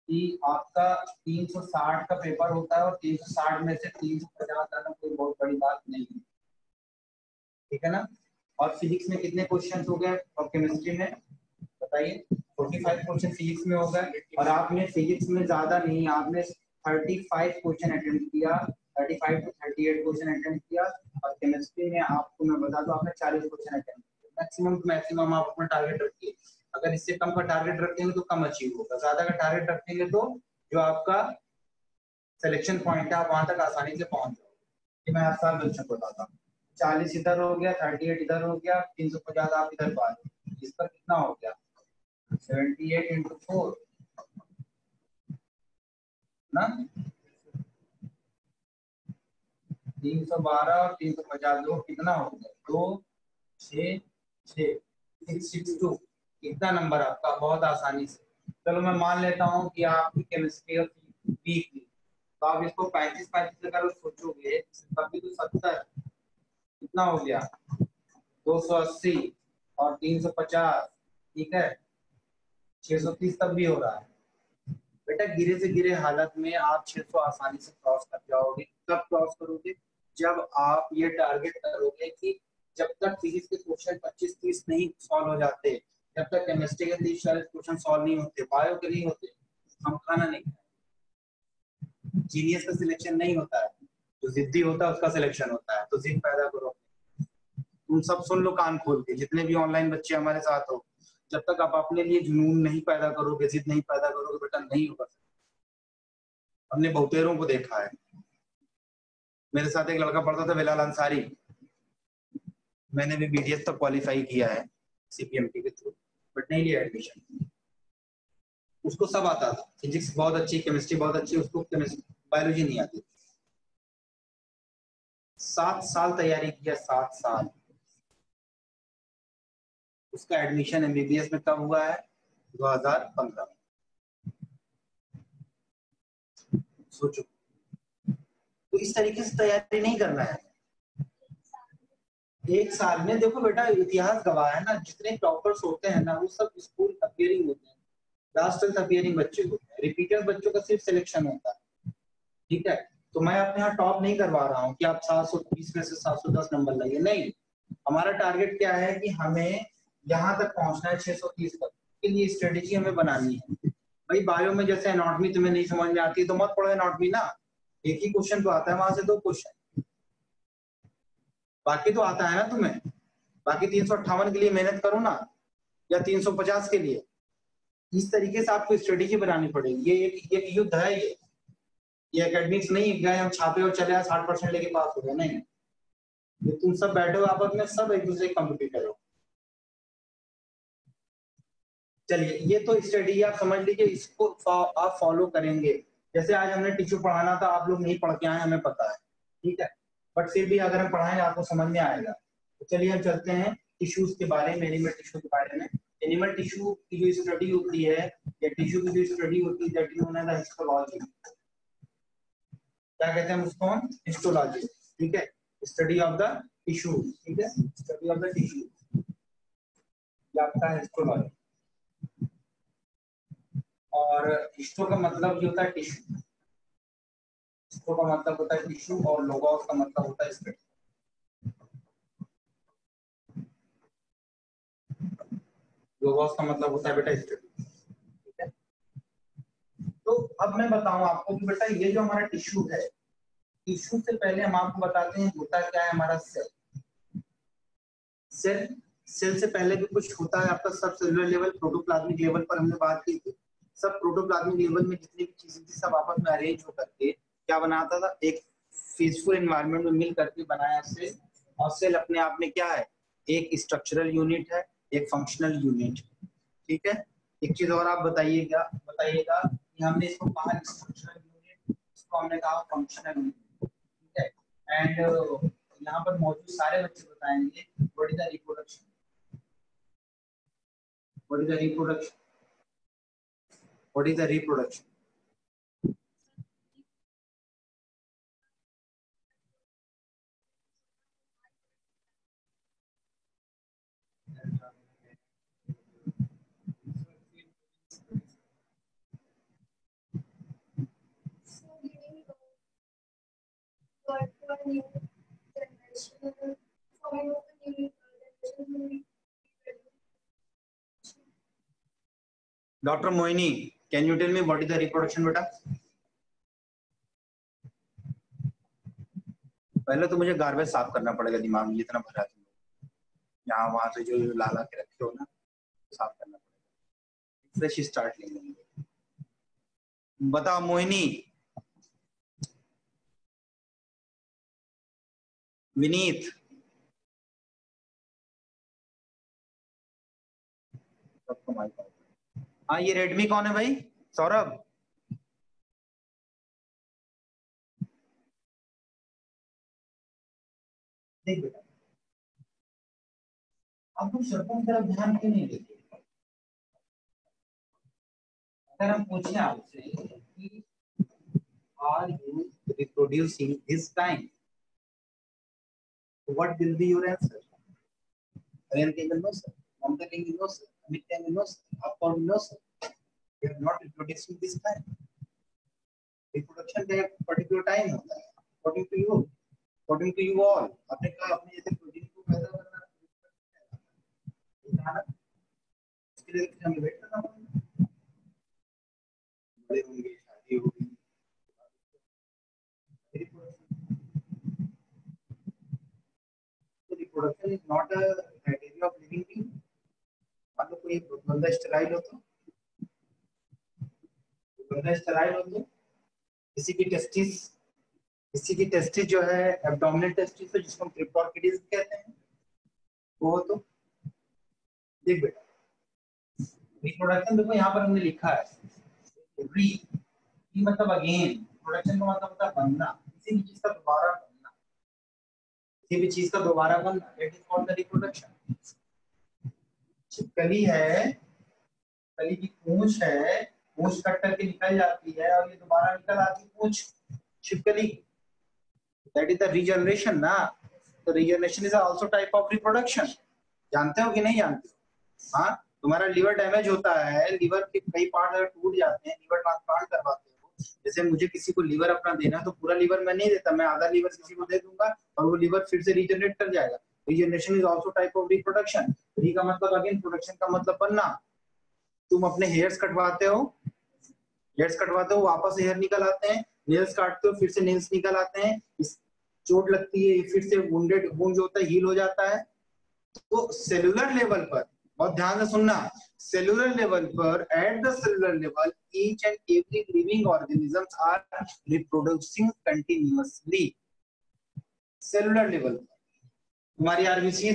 कि आपका 360 का पेपर होता है और 360 में से 350 आना कोई बहुत बड़ी बात नहीं है, ठीक है ना। और फिजिक्स में कितने क्वेश्चन हो गए और केमिस्ट्री में बताइए 45 क्वेश्चन फिजिक्स में हो गए। और आपने फिजिक्स में ज्यादा नहीं, आपने 35 क्वेश्चन अटेम्प्ट किया, 35 to 38 क्वेश्चन अटेम्प्ट किया। और केमिस्ट्री में आपको मैं बता दूं आपने 40 क्वेश्चन अटेम्प्ट किया। मैक्सिमम टू मैक्सिमम आप अपना टारगेट रखिए। अगर इससे कम का टारगेट रखेंगे तो कम अचीव होगा, ज्यादा का टारगेट रखेंगे तो जो आपका सिलेक्शन पॉइंट है आप वहां तक आसानी से पहुंच जाओगे। मैं हर साल बच्चों को बताता हूँ 40 इधर हो गया, 38 इधर हो गया, 350 आप इधर पा लो, इस पर कितना हो गया 78 into 4 ना, 312 और 350 दो कितना हो गया 2 6 6 662। कितना नंबर आपका बहुत आसानी से। चलो मैं मान लेता हूँ कि आपकी केमिस्ट्री और वीक थी तो आप इसको 35 अगर सोचोगे तब भी तो 70 कितना हो गया 280 और 350, ठीक है 630 तक भी हो रहा है बेटा। गिरे से गिरे हालत में आप 600 आसानी से क्रॉस कर जाओगे। कब क्रॉस करोगे, जब आप ये टारगेट करोगे कि जब तक फिजिक्स के क्वेश्चन 25-30 नहीं सॉल्व हो जाते, जब तक केमिस्ट्री के 30-40 क्वेश्चन सॉल्व नहीं होते, बायो के नहीं होते, हम खाना नहीं खाएंगे। जीनियस का सिलेक्शन नहीं होता है, जो जिद्दी होता है उसका सिलेक्शन होता है। तो जिद पैदा करो। तुम सब सुन लो कान खोल के, जितने भी ऑनलाइन बच्चे हमारे साथ हो, जब तक आप अपने लिए जुनून नहीं पैदा करोगे, जिद नहीं पैदा करोगे बेटा नहीं होगा। हमने बहुतेरों को देखा है। मेरे साथ एक लड़का पढ़ता था बिलाल अंसारी, मैंने भी बीडीएस तक क्वालिफाई किया है सीपीएमटी के थ्रू, बट नहीं लिया एडमिशन। उसको सब आता था, फिजिक्स बहुत अच्छी, केमिस्ट्री बहुत अच्छी, उसको बायोलॉजी नहीं आती। 7 साल तैयारी किया, 7 साल। उसका एडमिशन एमबीबीएस में कब हुआ है 2015 में। सोचो, तो इस तरीके से तैयारी नहीं करना है। एक साल में देखो बेटा, इतिहास गवाह है ना, जितने टॉपर्स होते हैं ना वो सब स्कूल अपीयरिंग होते हैं, लास्ट तक अपीयरिंग बच्चे होते हैं। रिपीटर बच्चों का सिर्फ सिलेक्शन होता है, ठीक है। तो मैं अपने यहाँ टॉप नहीं करवा रहा हूँ कि आप 720 में से 710 नंबर लाइए, नहीं। हमारा टारगेट क्या है कि हमें यहाँ तक पहुंचना है 630 तक। के लिए स्ट्रेटेजी हमें बनानी है। भाई बायो में जैसे एनाटॉमी तुम्हें नहीं समझ में आती तो मत पढ़ो एनाटॉमी ना, एक ही क्वेश्चन तो आता है वहां से 2 क्वेश्चन, बाकी तो आता है ना तुम्हें। बाकी 358 के लिए मेहनत करो ना, या 350 के लिए। इस तरीके से आपको स्ट्रेटेजी बनानी पड़ेगी। ये एक युद्ध है। ये एकेडमिक्स नहीं गए हम छापे और चले 60% लेके पास हो गए, नहीं। ये तुम सब बैठे हो आपस में, सब एक दूसरे के कॉम्पिटिटर हो। चलिए ये तो स्टडी आप समझ लीजिए, इसको आप फॉलो करेंगे। जैसे आज हमने टिश्यू पढ़ाना था, आप लोग नहीं पढ़ के आए, हमें पता है, ठीक है, बट फिर भी अगर हम पढ़ाएंगे आपको समझ में आएगा। तो चलिए हम चलते हैं टिश्यूज के बारे में, एनिमल टिश्यू के बारे में। एनिमल टिश्यू की जो स्टडी होती है या टिश्यू की जो स्टडी होती है that is known as histology. क्या कहते हैं उसको? हिस्टोलॉजी, ठीक है, स्टडी ऑफ द टिश्यू, ठीक है, स्टडी ऑफ द टिश्यू, ये आपका हिस्टोलॉजी। और हिस्टो का मतलब जो होता है टिश्यू, हिस्टो का मतलब होता है टिश्यू, और लोगोस का मतलब होता है स्टडी। लोगोस का मतलब होता है बेटा स्टडी, ठीक है। तो अब मैं बताऊं आपको कि बेटा ये जो हमारा टिश्यू है, टिश्यू से पहले हम आपको बताते हैं होता क्या है हमारा सेल। सेल से पहले भी कुछ होता है आपका सब सेलुलर लेवल, प्रोटोप्लाज्मिक लेवल पर हमने बात की थी। सब प्रोटोप्लाज्मिक लेवल में जितनी भी चीजें थी सब आपस में अरेंज होकर के क्या बनाता था, एक पीसफुल एनवायरनमेंट में मिल करके बनाया सेल। और सेल अपने आप में क्या है, एक स्ट्रक्चरल यूनिट है, एक फंक्शनल यूनिट, ठीक है। एक चीज और आप बताइएगा कि हमने इसको कहा स्ट्रक्चरल यूनिट, इसको हमने कहा फंक्शनल यूनिट, ठीक है। एंड यहाँ पर मौजूद सारे बच्चे बताएंगे what is the reproduction, what is the reproduction, what is the reproduction. Doctor Mohini, can you tell me what is the reproduction बेटा? पहले तो मुझे गार्बेज साफ करना पड़ेगा, दिमाग में जितना भरा तुम लोग यहाँ वहां से जो लाला के रखे हो ना, साफ करना पड़ेगा, फ्रेश स्टार्ट लेंगे। बताओ मोहिनी, विनीत, हाँ ये रेडमी कौन है भाई? सौरभ, देख बेटा अब तुम शब्दों की तरफ ध्यान क्यों नहीं देते? अगर हम पूछें आपसे कि are you reproducing this time, what will be your answer? Aryan can no sir, Mamta can no sir, Amit can no sir, Appa no sir. We are not reproducing this time. Reproduction का एक particular time होता है, according to you, according to you all. आपने कहा अपने जैसे protein को पैदा करना है, उसके लिए हमें वेट करना पड़ेगा, बड़े होंगे, शादी होगी, reproduction is not a criteria of living being. मान लो कोई बंदा स्टेराइल हो तो किसी की टेस्टिस जो है एब्डोमिनल टेस्टिस है, जिसको हम क्रिप्टोर्किडीज कहते हैं, वो तो देख बेटा रिप्रोडक्शन देखो यहाँ पर हमने लिखा है री मतलब अगेन, प्रोडक्शन का मतलब होता है बनना, किसी भी चीज का दोबारा बनना, किसी भी चीज का दोबारा बनना, that is called the reproduction. कली है, कली की पूंछ है, पूंछ कट करके निकल जाती है और ये दोबारा निकल आती है पूंछ, छिपकली, दैट इज द रीजनरेशन ना। तो regeneration is also type of reproduction, जानते हो कि नहीं जानते हो? हाँ, तुम्हारा लीवर डैमेज होता है, लीवर के कई पार्ट अगर टूट जाते हैं, लीवर ट्रांसप्लांट करवाते हो, जैसे मुझे किसी को लीवर अपना देना तो पूरा लीवर मैं नहीं देता, मैं आधा लीवर किसी को दे दूंगा और वो लीवर फिर से रीजनरेट कर जाएगा। Regeneration is also type of reproduction. री का मतलब अगेन, प्रोडक्शन का मतलब बनना। तुम अपने हेयर्स कटवाते हो, वापस हेयर निकल आते हैं, नेल्स काटते हो फिर से नेल्स निकल आते हैं, चोट लगती है फिर से वुंडेड वुंड जो होता है हील हो जाता है। तो सेलुलर लेवल पर बहुत ध्यान से सुनना, सेलुलर लेवल पर, at the cellular level each and every living organisms are reproducing continuously. Cellular level तुम्हारी आरबीसी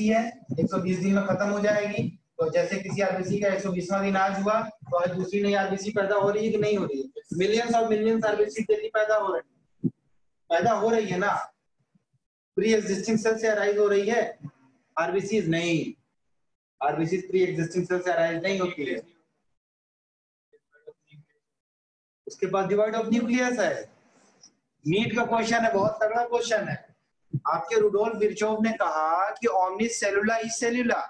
है, 120 दिन में खत्म हो जाएगी, तो जैसे किसी आरबीसी का 120वां दिन आज हुआ, तो आज दूसरी नई आरबीसी पैदा हो रही है कि नहीं हो रही है? मिलियंस और मिलियंस आरबीसी डेली पैदा हो रही है ना। प्री एग्जिस्टिंग सेल से अराइज हो रही है, आरबीसी नहीं, आरबीसी प्री एग्जिस्टिंग सेल से अराइज नहीं होती है। उसके बाद डिवाइड ऑफ न्यूक्लियस है। नीट का क्वेश्चन है, बहुत तगड़ा क्वेश्चन है। आपके रुडोल्फ विर्चोव ने कहा कि omnis cellula is cellula,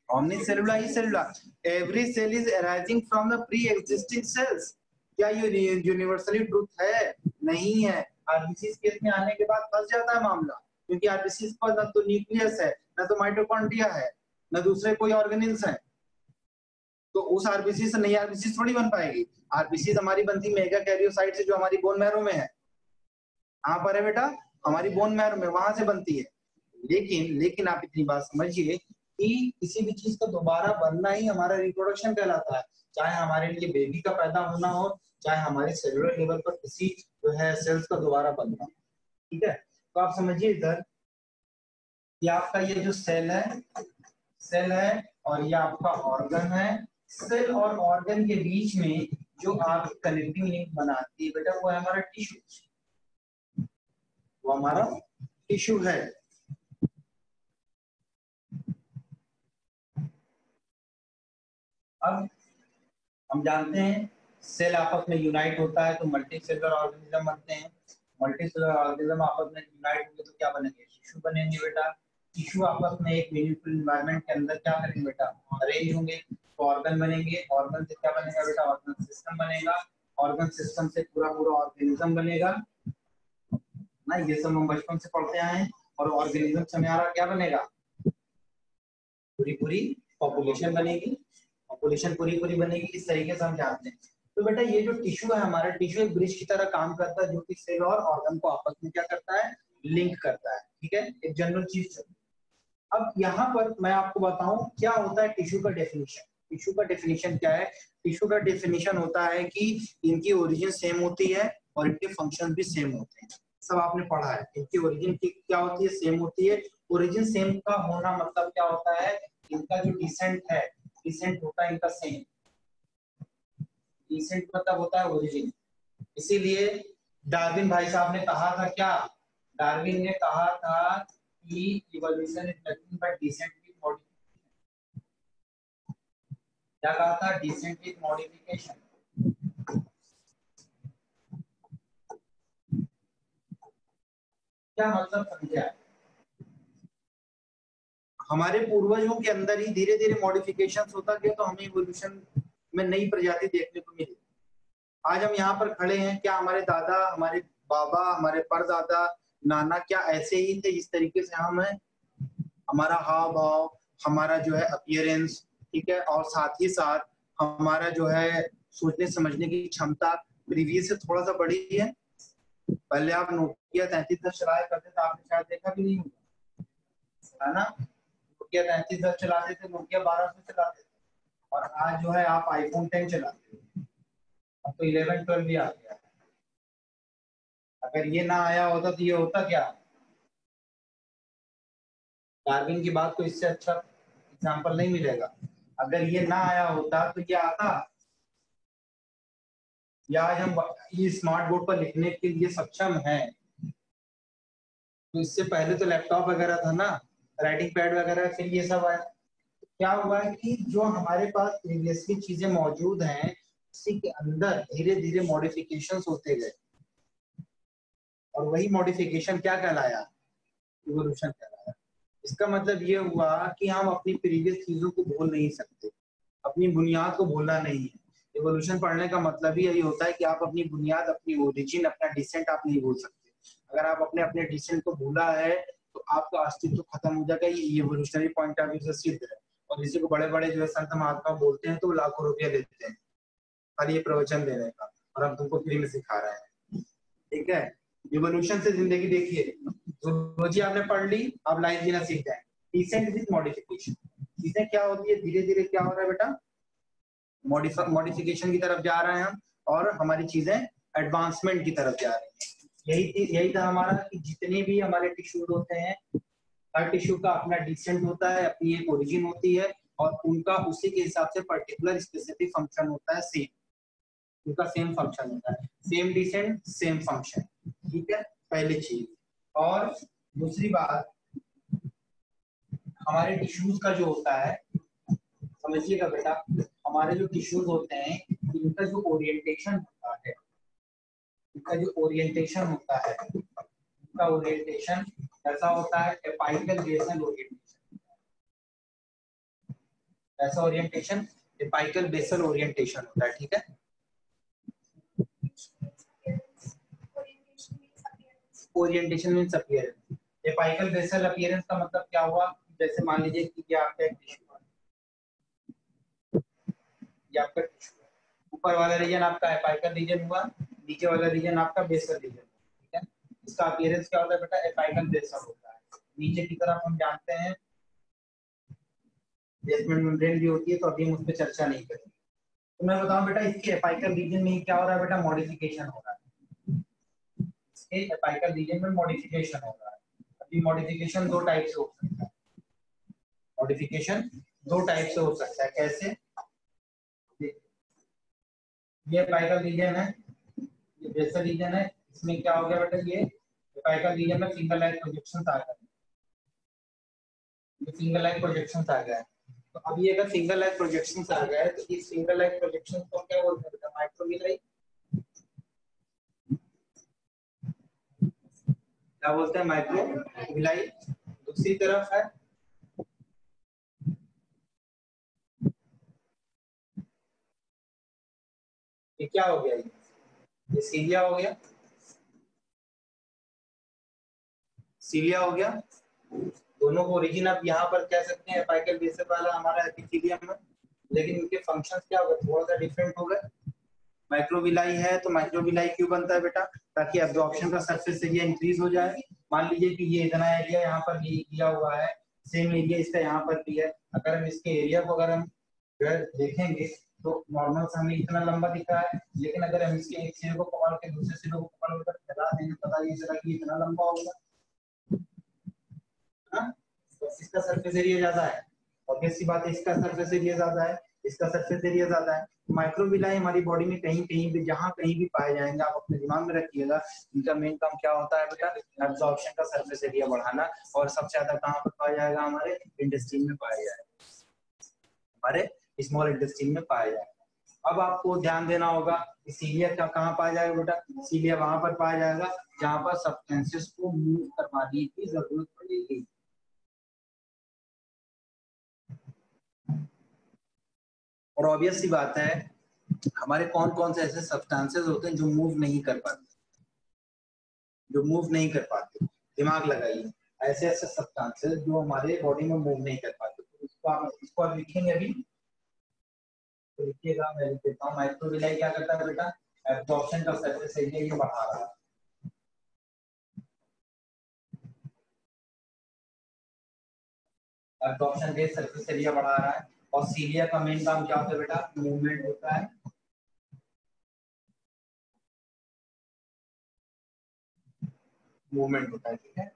omnis cellula is cellula, every cell is arising from the pre existing cells. क्या ये यूनिवर्सली ट्रूथ है? नहीं है। आरबीसी केस में आने के बाद फंस जाता है मामला, क्योंकि आरबीसी पर न तो न्यूक्लियस है, न तो माइटोकॉन्ड्रिया है, न दूसरे कोई ऑर्गेनिल्स हैं। तो उस आरबीसी से नई आरबीसी थोड़ी बन पाएगी। आरबीसी हमारी बनती मेगा कैरियोसाइट से, जो हमारी बोन मैरो में है। कहां पर है बेटा? हमारी बोन मैरो में, वहां से बनती है। लेकिन आप इतनी बात समझिए कि किसी भी चीज का दोबारा बनना ही हमारा रिप्रोडक्शन कहलाता है। चाहे हमारे लिए बेबी का पैदा होना हो, चाहे हमारे सेलुलर लेवल पर किसी जो है सेल्स का दोबारा बनना। ठीक है, तो आप समझिए इधर कि आपका ये जो सेल है और ये आपका ऑर्गन है। सेल और ऑर्गन के बीच में जो आप कनेक्टिंग लिंक बनाती है बेटा, वो है हमारा टिश्यू, वो हमारा टिश्यू है। अब हम जानते हैं सेल आपस में यूनाइट होता है तो मल्टी सेलुलर ऑर्गेनिज्म बनते हैं। मल्टी सेलुलर ऑर्गेनिज्म आपस में यूनाइट होंगे तो क्या बनेंगे? टिश्यू बनेंगे बेटा। टिश्यू आपस में एक मीनिंगफुल एनवायरनमेंट के अंदर क्या करेंगे बेटा? अरेंज होंगे, तो ऑर्गन बनेंगे। ऑर्गन से क्या बनेगा बेटा? ऑर्गन सिस्टम बनेगा। ऑर्गन सिस्टम से पूरा ऑर्गेनिज्म बनेगा ना। ये सब हम बचपन से पढ़ते आए हैं। और ऑर्गेनिज्म से हमारा क्या बनेगा? पूरी पॉपुलेशन बनेगी। पॉपुलेशन पूरी बनेगी, इस तरीके से हम जानते हैं। तो बेटा ये जो टिश्यू है हमारा, टिश्यू एक ब्रिज की तरह काम करता है, जो कि सेल और ऑर्गन को आपस में क्या करता है? लिंक करता है। ठीक है, एक जनरल चीज। अब यहाँ पर मैं आपको बताऊं क्या होता है टिश्यू का डेफिनेशन। टिश्यू का डेफिनेशन क्या है? टिश्यू का डेफिनेशन होता है कि इनकी ओरिजिन सेम होती है और इनके फंक्शन भी सेम होते हैं। सब आपने पढ़ा है। इनकी ओरिजिन क्या होती है? सेम होती है। ओरिजिन सेम का होना मतलब क्या होता है? इनका जो डिसेंट है, डिसेंट होता है इनका सेम। डिसेंट मतलब होता है ओरिजिन। इसीलिए डार्विन भाई साहब ने कहा था क्या? डार्विन ने कहा था कि evolution is nothing but descent with modification. क्या कहा था? Descent with modification. क्या मतलब समझा? हमारे पूर्वजों के अंदर ही धीरे धीरे मॉडिफिकेशंस होता गया, तो हमें इवोल्यूशन में नई प्रजाति देखने को मिली। आज हम यहाँ पर खड़े हैं, क्या हमारे दादा, हमारे बाबा, हमारे परदादा, नाना क्या ऐसे ही थे जिस तरीके से हम हैं? हमारा हाव भाव, हमारा जो है अपीयरेंस, ठीक है, और साथ ही साथ हमारा जो है सोचने समझने की क्षमता प्रीवियस से थोड़ा सा बढ़ी है। पहले आप नोकिया 3310 चलाया करते थे, आपने शायद देखा भी नहीं होगा, है ना? नोकिया 3310 चलाते थे, नोकिया 1200 चलाते थे, और आज जो है आप आईफोन 10 चलाते हो। अब तो 11 12 भी आ गया। अगर ये ना आया होता तो ये होता क्या? डार्विन की बात को इससे अच्छा एग्जाम्पल नहीं मिलेगा। अगर ये ना आया होता तो ये आता, या आज हम ये स्मार्ट बोर्ड पर लिखने के लिए सक्षम हैं, तो इससे पहले तो लैपटॉप वगैरह था ना, राइटिंग पैड वगैरह, फिर ये सब आया। क्या हुआ है कि जो हमारे पास प्रीवियसली चीजें मौजूद हैं, उसी के अंदर धीरे धीरे मॉडिफिकेशंस होते गए, और वही मॉडिफिकेशन क्या कहलाया? इवोल्यूशन कहलाया। इसका मतलब ये हुआ कि हम अपनी प्रीवियस चीजों को भूल नहीं सकते, अपनी बुनियाद को भूलना नहीं है। इवोल्यूशन पढ़ने का मतलब ही यही होता है कि आप अपनी बुनियाद, अपनी ओरिजिन, अपना डिसेंट आप नहीं भूल सकते। अगर आप अपने अपने डिसेंट को भूला है तो आपका अस्तित्व खत्म हो जाएगा। ये इवोल्यूशनरी पॉइंट ऑफ व्यू से सिद्ध है। और इसी को बड़े बड़े जो है संत महात्मा बोलते हैं, तो वो लाखों रुपया लेते हैं खाली ये प्रवचन देने का, और हम तुमको फ्री में सिखा रहे हैं। ठीक है, इवोल्यूशन से जिंदगी देखिए। जूलॉजी आपने पढ़ ली, अब लाइफ जीना सीख जाए। डिसेंट विद मॉडिफिकेशन, चीजें क्या होती है? धीरे धीरे क्या हो रहा है बेटा? मॉडिफिकेशन की तरफ जा रहे हैं हम, और हमारी चीजें एडवांसमेंट की तरफ जा रही हैं। यही था हमारा कि जितने भी हमारे टिश्यू होते हैं, हर टिश्यू का अपना डिसेंट होता है, अपनी एक ओरिजिन होती है, और उनका उसी के हिसाब से पर्टिकुलर स्पेसिफिक फंक्शन होता है सेम, उनका सेम फंक्शन होता है, सेम डिसेंट सेम फंक्शन, ठीक है, पहली चीज। और दूसरी बात, हमारे टिश्यूज का जो होता है, समझिएगा बेटा, हमारे जो टिश्यूज होते हैं इनका जो ओरिएंटेशन होता है, इनका जो ओरिएंटेशन होता है, इनका ओरिएंटेशन ऐसा होता है एपाइकल बेसल ओरिएंटेशन, ऐसा ओरिएंटेशन एपाइकल बेसल ओरिएंटेशन होता है, ठीक है। Orientation means appearance. Apical basal appearance का मतलब क्या हुआ, जैसे मान लीजिए कि ये आपका एक टिश्यू है, ये आपका टिश्यू है, ऊपर वाला रीजन आपका एपाइकल रीजन हुआ, नीचे वाला रीजन आपका बेसल रीजन, ठीक है। इसका अपीयरेंस क्या होता है बेटा, एपाइकल बेसल होता है। नीचे की तरफ हम जानते हैं बेसमेंट मेम्ब्रेन भी होती है, तो अभी हम उस पर चर्चा नहीं करेंगे। तो मैं बताऊं बेटा, इसके एपाइकल रीजन में क्या हो रहा है बेटा, मॉडिफिकेशन हो रहा है, इसके एपाइकल रीजन में मॉडिफिकेशन हो रहा है। अभी मॉडिफिकेशन दो टाइप से हो सकता है, मॉडिफिकेशन दो टाइप से हो सकता है, कैसे, ये एपाइकल रीजन है, ये बेसल रीजन है, इसमें क्या हो गया बेटा, ये एपाइकल रीजन में सिंगल लाइन प्रोजेक्शंस आ गए, ये सिंगल लाइन प्रोजेक्शंस आ गए। तो अभी अगर सिंगल लाइन प्रोजेक्शंस आ गए तो इस सिंगल लाइन प्रोजेक्शंस को क्या बोलते हैं बेटा, माइक्रोविलाई, क्या बोलते हैं, माइक्रोविलाई। दूसरी तरफ है ये क्या हो गया, ये सीलिया हो गया, सीलिया हो गया। दोनों को ओरिजिन आप यहाँ पर कह सकते हैं, एपाइकल बेसल वाला हमारा एपिथेलियम है, लेकिन इनके फंक्शंस क्या हो गए, थोड़ा सा डिफरेंट हो गए। माइक्रोविलाई है तो माइक्रोविलाई क्यों बनता है बेटा, ताकि एब्जॉर्प्शन का सरफेस एरिया इंक्रीज हो जाए। मान लीजिए कि ये इतना एरिया यहाँ पर दिया हुआ है, सेम एरिया इसका यहाँ पर भी है, अगर हम इसके एरिया को अगर हम देखेंगे तो नॉर्मल से हमें इतना लंबा दिख रहा है, लेकिन अगर हम इसके एक सिरे को पकड़ के दूसरे सिरे को पकड़ कर फैला देंगे, पता ये चला कि इतना लंबा होगा, तो इसका सरफेस एरिया ज्यादा है, ऑब्वियस सी बात है, इसका सरफेस एरिया ज्यादा है, इसका सरफेस एरिया ज्यादा है। माइक्रोविलाई हमारी बॉडी में कहीं कहीं भी, जहां कहीं भी पाए जाएंगे, आप अपने दिमाग में रखिएगा, इनका मेन काम क्या होता है बेटा, एब्जॉर्प्शन का सरफेस एरिया बढ़ाना। और सबसे ज्यादा कहाँ पर पाया जाएगा, हमारे इंटेस्टाइन में पाया जाएगा, हमारे स्मॉल इंटेस्टाइन में पाया जाएगा। अब आपको ध्यान देना होगा कि सीलिया कहाँ पाया जाएगा बेटा, सीलिया वहां पर पाया जाएगा जहां पर सब्सटेंसेस को मूव करवाने की जरूरत पड़ेगी। और ऑब्वियस सी बात है, हमारे कौन कौन से ऐसे सब्सटेंसेस होते हैं जो मूव नहीं कर पाते, जो मूव नहीं कर पाते, दिमाग लगाइए, ऐसे ऐसे सब्सटेंसेस जो हमारे बॉडी में मूव नहीं कर पाते। तो इसको आप लिखेंगे अभी, तो लिखिएगा, मैं लिख देता हूँ। माइक्रोविलाई क्या करता है बेटा, एब्जॉर्प्शन का सरफेस एरिया ये बढ़ा रहा है, एब्जॉर्प्शन के सरफेस एरिया बढ़ा रहा है। और सीलिया का मेन काम क्या होता है बेटा, मूवमेंट होता है, मूवमेंट होता है, ठीक है।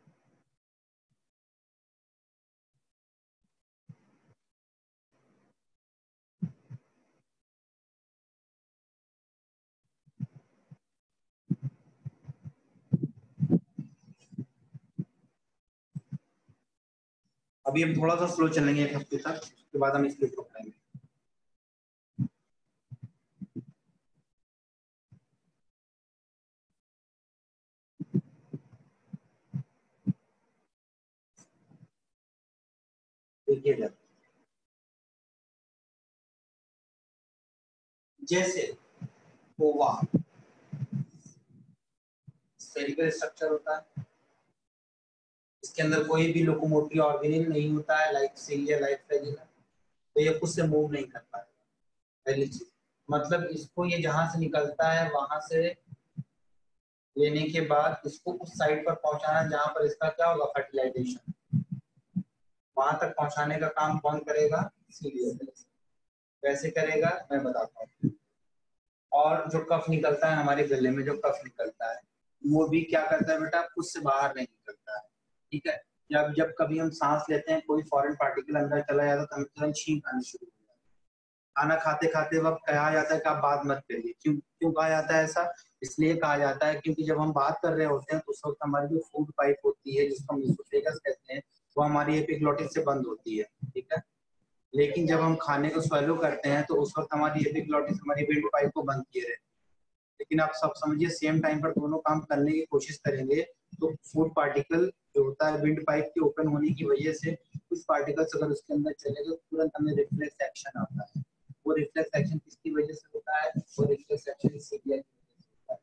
अभी हम थोड़ा सा स्लो चलेंगे एक हफ्ते तक, उसके बाद हम इसके ऊपर पढ़ेंगे। देखिए जैसे ओवा स्फेरिकल स्ट्रक्चर होता है, इसके अंदर कोई भी लोकोमोटिव ऑर्गेनिल नहीं होता है, लाइक सीलिया, लाइक फ्लैजिला, तो ये खुद से मूव नहीं कर पाएगा, पहली चीज। मतलब इसको ये जहां से निकलता है वहां से लेने के बाद इसको उस साइड पर पहुंचाना जहां पर इसका क्या होगा, फर्टिलाइजेशन, वहां तक पहुंचाने का काम कौन करेगा, सीलिया करेगा। कैसे करेगा मैं बताता हूँ। और जो कफ निकलता है हमारे गले में, जो कफ निकलता है वो भी क्या करता है बेटा, खुद से बाहर नहीं निकलता है, ठीक है। जब जब कभी हम सांस लेते हैं, कोई फॉरेन पार्टिकल अंदर चला जाता है तो हमें तुरंत छींक आनी शुरू हो जाती है। खाना खाते खाते वक्त कहा जाता है कि आप बात मत करिए। क्यों क्यों कहा जाता है ऐसा? इसलिए कहा जाता है क्योंकि जब हम बात कर रहे होते हैं तो उस वक्त हमारी जो फूड पाइप होती है, जिसको हम इसोफेगस कहते हैं, वो हमारी एपिग्लोटिस से बंद होती है, ठीक है। लेकिन जब हम खाने को स्वेलो करते हैं तो उस वक्त हमारी एपिग्लोटिस हमारी विंड पाइप को बंद किए रहती है। लेकिन आप सब समझिए, सेम टाइम पर दोनों काम करने की कोशिश करेंगे तो फूड पार्टिकल जो होता है विंड पाइप के ओपन होने की वजह से कुछ पार्टिकल्स अगर उसके अंदर चले तो तुरंत हमें रिफ्लेक्स एक्शन आता है। वो रिफ्लेक्स एक्शन किसकी वजह से होता है? वो रिफ्लेक्स एक्शन सीलिया की वजह से होता है।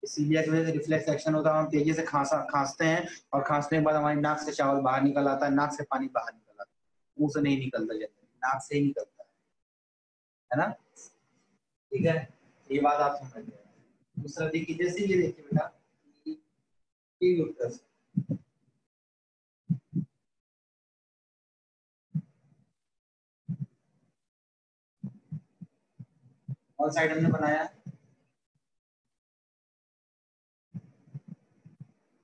सीलिया की वजह से रिफ्लेक्स एक्शन होता है, हम तेजी से खांसते हैं और खांसने के बाद हमारी नाक से चावल बाहर निकल आता है, नाक से पानी बाहर निकल आता है, मुंह से नहीं निकलता, जनरली नाक से ही निकलता है ना? ठीक है, ये बात आप समझ गए। दूसरा देखिए, जैसे ये देखिए बेटा, ये यूट्रस और साइड हमने बनाया,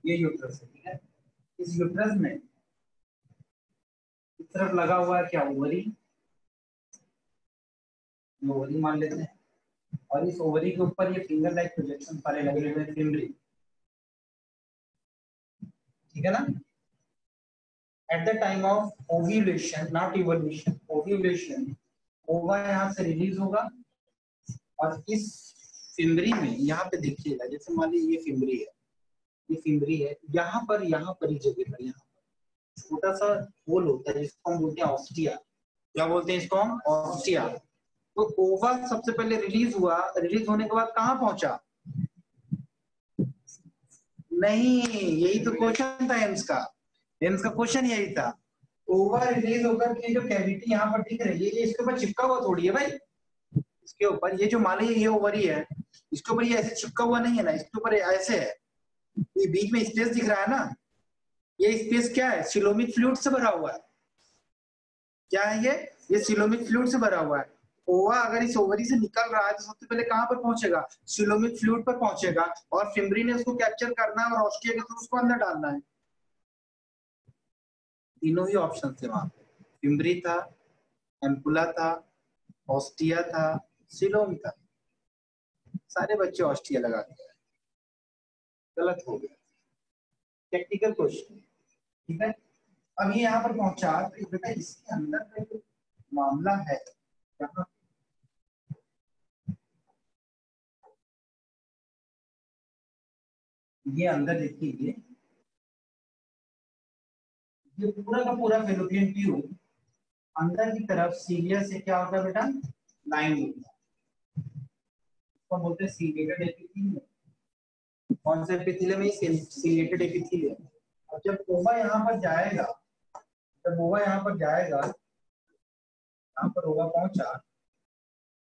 ये यूट्रस है, ठीक है। इस यूट्रस में इस तरफ लगा हुआ है क्या? ओवरी, ओवरी मान लेते हैं, और इस ओवरी के ऊपर ये फिंगर लाइक प्रोजेक्शन सारे लगे हुए हैं, फिम्बरी, ठीक है ना। At the time of ovulation, not evolution, ovulation, ओवा यहाँ से रिलीज होगा और इस फिम्बरी में यहाँ पे देखिएगा, जैसे मान लीजिए ये फिम्बरी है, ये फिम्बरी है, यहाँ पर ही जगह पर यहाँ पर छोटा सा होल होता है जिसको हम बोलते हैं ऑस्टिया। क्या बोलते हैं इसको हम? ऑस्टिया। तो ओवा सबसे पहले रिलीज हुआ, रिलीज होने के बाद कहाँ पहुंचा? नहीं, यही तो क्वेश्चन था एम्स का। एम्स का क्वेश्चन यही था। ओवा रिलीज होकर के जो कैविटी यहाँ पर दिख रही है, ये इसके ऊपर चिपका हुआ थोड़ी है भाई। इसके ऊपर ये जो मान लीजिए ये ओवरी है, इसके ऊपर ये ऐसे चिपका हुआ नहीं है ना, इसके ऊपर ऐसे है, ये बीच में स्पेस दिख रहा है ना, ये स्पेस क्या है? सिलोमिक फ्लूइड से भरा हुआ है। क्या है ये सिलोमिक फ्लूइड से भरा हुआ है। ओवा अगर इस ओवरी से निकल रहा है तो सबसे पहले कहां पर पहुंचेगा? सिलोमिक फ्लूइड पर पहुंचेगा, और फिम्बरी ने उसको कैप्चर करना है और ऑस्टिया के थ्रू उसको अंदर डालना है। तीनों ही ऑप्शन थे वहां पे, फिम्बरी था, एम्पुला था, ऑस्टिया था, सिलोम था। सारे बच्चे ऑस्टिया लगा दिया, गलत हो गया। टेक्निकल क्वेश्चन, ठीक है। अब ये यहाँ पर पहुंचा तो बेटा इसके अंदर का जो मामला है, यहाँ ये अंदर देखिए, ये पूरा का पूरा फेलोपियन ट्यूब अंदर की तरफ सीलिया से क्या होता है बेटा? लाइन होता है, इसको बोलते हैं सीलिएटेड एपिथेलियम। कौन से एपिथेलियम में? Ciliated epithelium. अब जब ओवा यहाँ पर जाएगा, जब ओवा यहाँ पर जाएगा, यहाँ पर ओवा पहुंचा,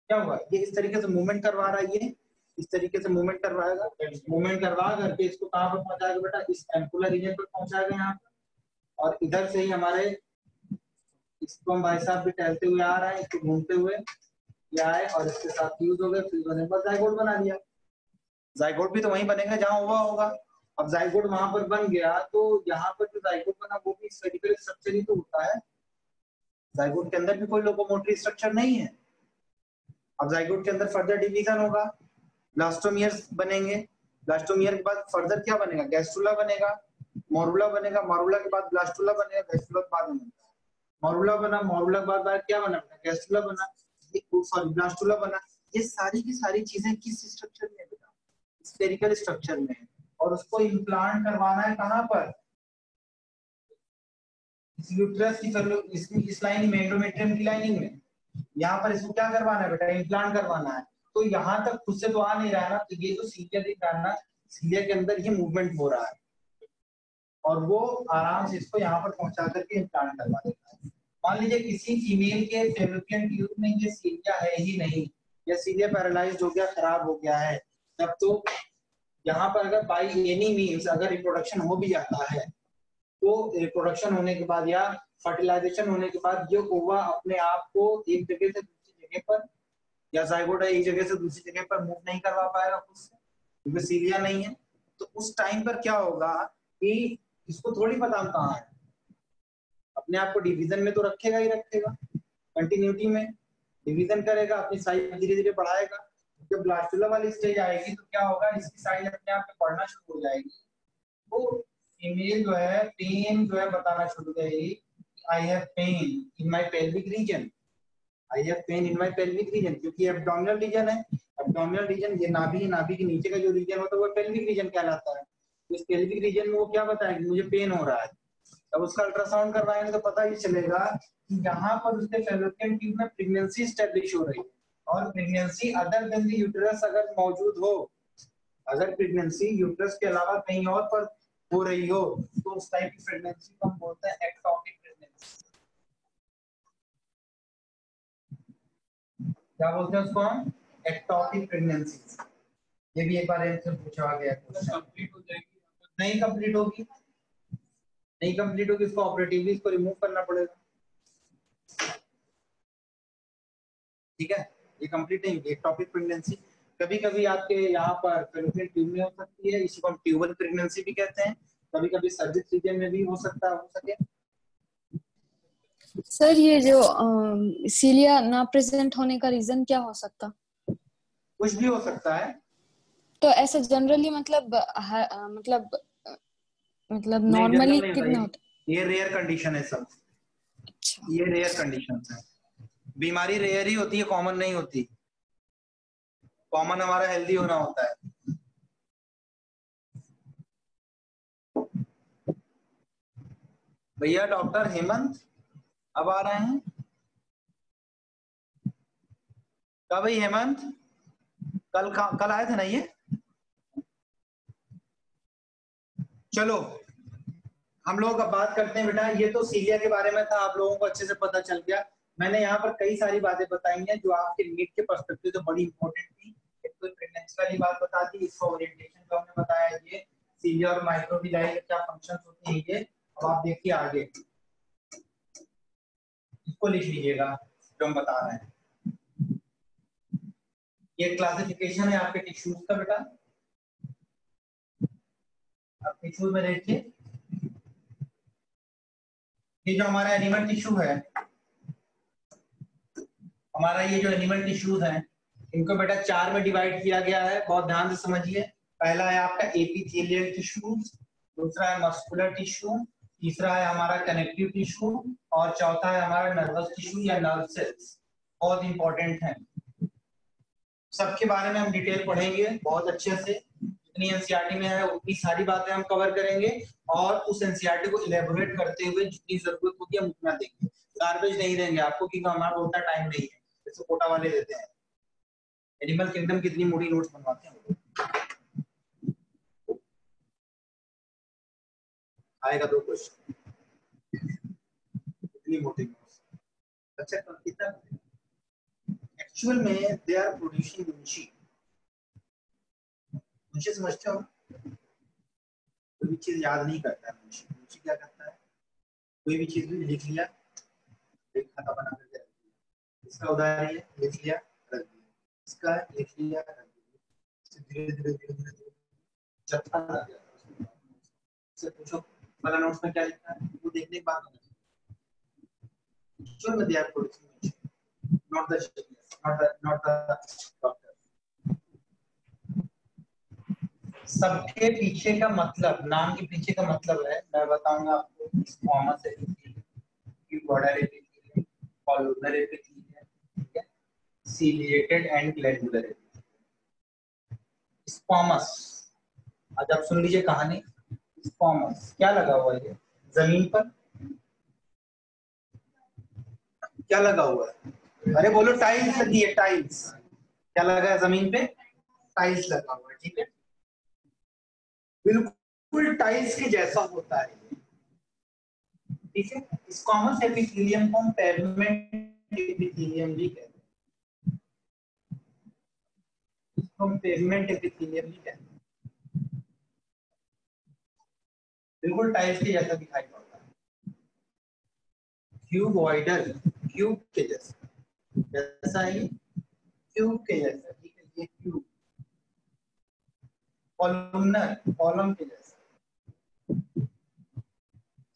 क्या हुआ? ये इस तरीके से मूवमेंट करवा रहा है, ये इस तरीके से मूवमेंट करवाएगा, मूवमेंट करवा करके इसको कहाँ पर पहुंचाएगा बेटा? इस एम्पुलर रीजन पर पहुंचाएगा यहाँ पर, और इधर से ही हमारे इसको हम भाई साहब भी टहलते हुए आ रहे हैं, इसको घूमते हुए ये आए और इसके साथ फ्यूज हो गए, फ्यूज होने के बाद जाइगोट बना दिया। जाइगोट भी तो वहीं बनेगा जहां ओवा होगा। अब जाइगोट वहां पर बन गया तो यहाँ पर जो जाइगोट बना वो भी स्फेरिकल स्ट्रक्चर ही तो होता है। जाइगोट के अंदर भी कोई लोकोमोटरी स्ट्रक्चर नहीं है। अब जाइगोट के अंदर फर्दर डिवीजन होगा, ब्लास्टोमियर्स बनेंगे, ब्लास्टोमियर के बाद फर्दर क्या बनेगा? गैस्ट्रुला बनेगा, मोरुला बनेगा, मोरुला के बाद ब्लास्टुला बनेगा, गैस्ट्रुला के बाद मोरुला बना, मोरुला के बाद क्या बना? गैस्ट्रुला बना, सॉरी ब्लास्टुला बना। ये सारी की सारी चीजें किस स्ट्रक्चर में बेटा? स्फेरिकल स्ट्रक्चर में। और उसको इम्प्लांट करवाना है कहां पर? इस यूट्रस की इस लाइनिंग में, एंडोमेट्रियम की लाइनिंग में। यहाँ पर इसको क्या करवाना है बेटा? इम्प्लांट करवाना है। तो यहाँ तक खुद से तो आ नहीं रहा है ना, तो ये जो सीलिया दिख रहा है ना, सीलिया के अंदर ये मूवमेंट हो रहा है और वो आराम से इसको यहाँ पर पहुंचा करके इम्प्लांट करवा देता है। मान लीजिए किसी फीमेल के फेलोपियन ट्यूब में ये सीलिया है ही नहीं, या सीलिया पैरालाइज्ड हो गया, खराब हो गया है, तब तो यहाँ पर अगर बाई एनी मीन्स अगर रिप्रोडक्शन हो भी जाता है तो रिप्रोडक्शन होने के बाद या फर्टिलाइजेशन होने के बाद ये ओवा अपने आप को एक जगह से दूसरी जगह पर, या जाइगोट एक जगह से दूसरी जगह पर मूव नहीं करवा पाएगा खुद से, क्योंकि सीलिया नहीं है। तो उस टाइम पर क्या होगा कि इसको थोड़ी पता हम कहाँ है, अपने आप को डिवीजन में तो रखेगा ही रखेगा, कंटिन्यूटी में डिवीजन करेगा, अपनी साइज धीरे धीरे बढ़ाएगा। जब ब्लास्टुला वाली स्टेज आएगी तो क्या होगा, इसकी साइज अपने आप में बढ़ना शुरू हो जाएगी, तो फीमेल जो है पेन जो है बताना शुरू करेगी, I have pain in my pelvic region, I have pain in my pelvic region, क्योंकि एब्डोमिनल रीजन है, एब्डोमिनल रीजन ये नाभि, नाभि के नीचे का जो रीजन होता है वो पेल्विक रीजन कहलाता है। तो इस पेल्विक रीजन में वो क्या बताएगी, मुझे पेन हो रहा है। अब उसका अल्ट्रासाउंड करवाएंगे तो पता ही चलेगा कि यहाँ पर उसके फैलोपियन ट्यूब में प्रेगनेंसी स्टैब्लिश हो रही है, और pregnancy other than the uterus अगर मौजूद हो, अगर प्रेगनेंसी यूटेरस के अलावा कहीं और पर हो रही हो तो उस टाइप की प्रेगनेंसी को हम बोलते हैं एक्टोपिक प्रेगनेंसी। क्या बोलते हैं उसको हम, एक्टोपिक प्रेगनेंसी। ये भी एक बार इनसे पूछा गया क्वेश्चन। कंप्लीट हो जाएगी, नहीं कंप्लीट होगी, नहीं कंप्लीट होगी, इसको ऑपरेटिवली इसको रिमूव करना पड़ेगा, ठीक है। ये कंप्लीट नहीं होगी एक्टोपिक प्रेगनेंसी। कभी कभी आपके यहाँ पर फैलोपियन ट्यूब में हो सकती है, इसी को हम ट्यूबल प्रेगनेंसी भी कहते हैं, कभी कभी सर्विक्स रीजन में भी हो सकता हो सके।
सर ये जो सीलिया ना प्रेजेंट होने का रीजन क्या हो सकता?
कुछ भी हो सकता है,
तो ऐसा जनरली मतलब मतलब नॉर्मली कितना होता है?
ये रेयर कंडीशन है सब।
अच्छा,
ये रेयर कंडीशन है, बीमारी रेयर ही होती है, कॉमन नहीं होती। कॉमन हमारा हेल्दी होना होता है। भैया डॉक्टर हेमंत अब आ रहे हैं क्या भाई? हेमंत कल आए थे ना ये? चलो हम लोग अब बात करते हैं बेटा, ये तो सीलिया के बारे में था, आप लोगों को अच्छे से पता चल गया। मैंने यहाँ पर कई सारी बातें बताई हैं जो आपके नीट के पर्सपेक्टिव से बड़ी इंपॉर्टेंट थी। एक तो प्रेगनेंसी वाली बात बता दी, इसका ओरिएंटेशन जो हमने बताया, ये सीलिया और माइक्रोविलाई के क्या फंक्शंस होते हैं ये। अब आप देखिए आगे, इसको लिख लीजिएगा जो हम बता रहे हैं। ये क्लासिफिकेशन है आपके टिश्यूज का बेटा, आप टिश्यूज में देखिए, ये जो हमारा एनिमल टिश्यू है, हमारा ये जो एनिमल टिश्यूज हैं, इनको बेटा 4 में डिवाइड किया गया है, बहुत ध्यान से समझिए। पहला है आपका एपिथेलियल टिश्यूज, दूसरा है मस्कुलर टिश्यू, तीसरा है हमारा कनेक्टिव टिश्यू, और चौथा है हमारा नर्वस टिश्यू या नर्व सेल्स। बहुत इंपॉर्टेंट है, सबके बारे में हम डिटेल पढ़ेंगे बहुत अच्छे से। जितनी एनसीईआरटी में है उतनी सारी बातें हम कवर करेंगे, और उस एनसीईआरटी को इलेबोरेट करते हुए जितनी जरूरत होगी हम उतना देंगे। गार्बेज नहीं देंगे आपको, क्योंकि हमारा उतना टाइम नहीं है, जैसे कोटा वाले देते हैं। एनिमल किंगडम कितनी मोटी नोट्स बनवाते हैं, आएगा 2 क्वेश्चन, कितनी मोटी नोट्स। अच्छा कितना एक्चुअल में दे आर प्रोड्यूसिंग मुंशी, मुंशी समझते हो? कोई भी चीज याद नहीं करता है मुंशी। मुंशी क्या करता है, कोई भी चीज भी लिख लिया, एक खाता बना करके रख दिया, इसका उदाहरण है, लिख लिया रख दिया, इसका लिख लिया रख दिया, धीरे धीरे धीरे धीरे जत्था लग जाता है। उससे पूछो वाला नोट्स में क्या लिखा है, वो देखने के बाद जो में दिया producing, not the not the doctor. सबके पीछे का मतलब, नाम के पीछे का मतलब है, मैं बताऊंगा आपको। Squamous epithelium, border epithelium, columnar epithelium, ठीक है, ciliated and glandular epithelium. Squamous, आज आप सुन लीजिए कहानी। स्क्वामस क्या लगा हुआ है, जमीन पर क्या लगा हुआ है? अरे बोलो, टाइल्स लगी है, टाइल्स। क्या लगा है जमीन पे? टाइल्स लगा हुआ है, ठीक है, बिल्कुल टाइल्स के जैसा होता है, ठीक है। स्क्वामस एपिथेलियम को हम पेवमेंट एपिथेलियम भी कहते हैं, इसको हम पेवमेंट एपिथेलियम भी कहते हैं। बिल्कुल टाइल्स के जैसा दिखाई पड़ता है, क्यूबॉइडल, क्यूब के जैसा, जैसा है क्यूब के जैसा, ठीक है, ये क्यूब। कॉलमनर, कॉलम के जैसा,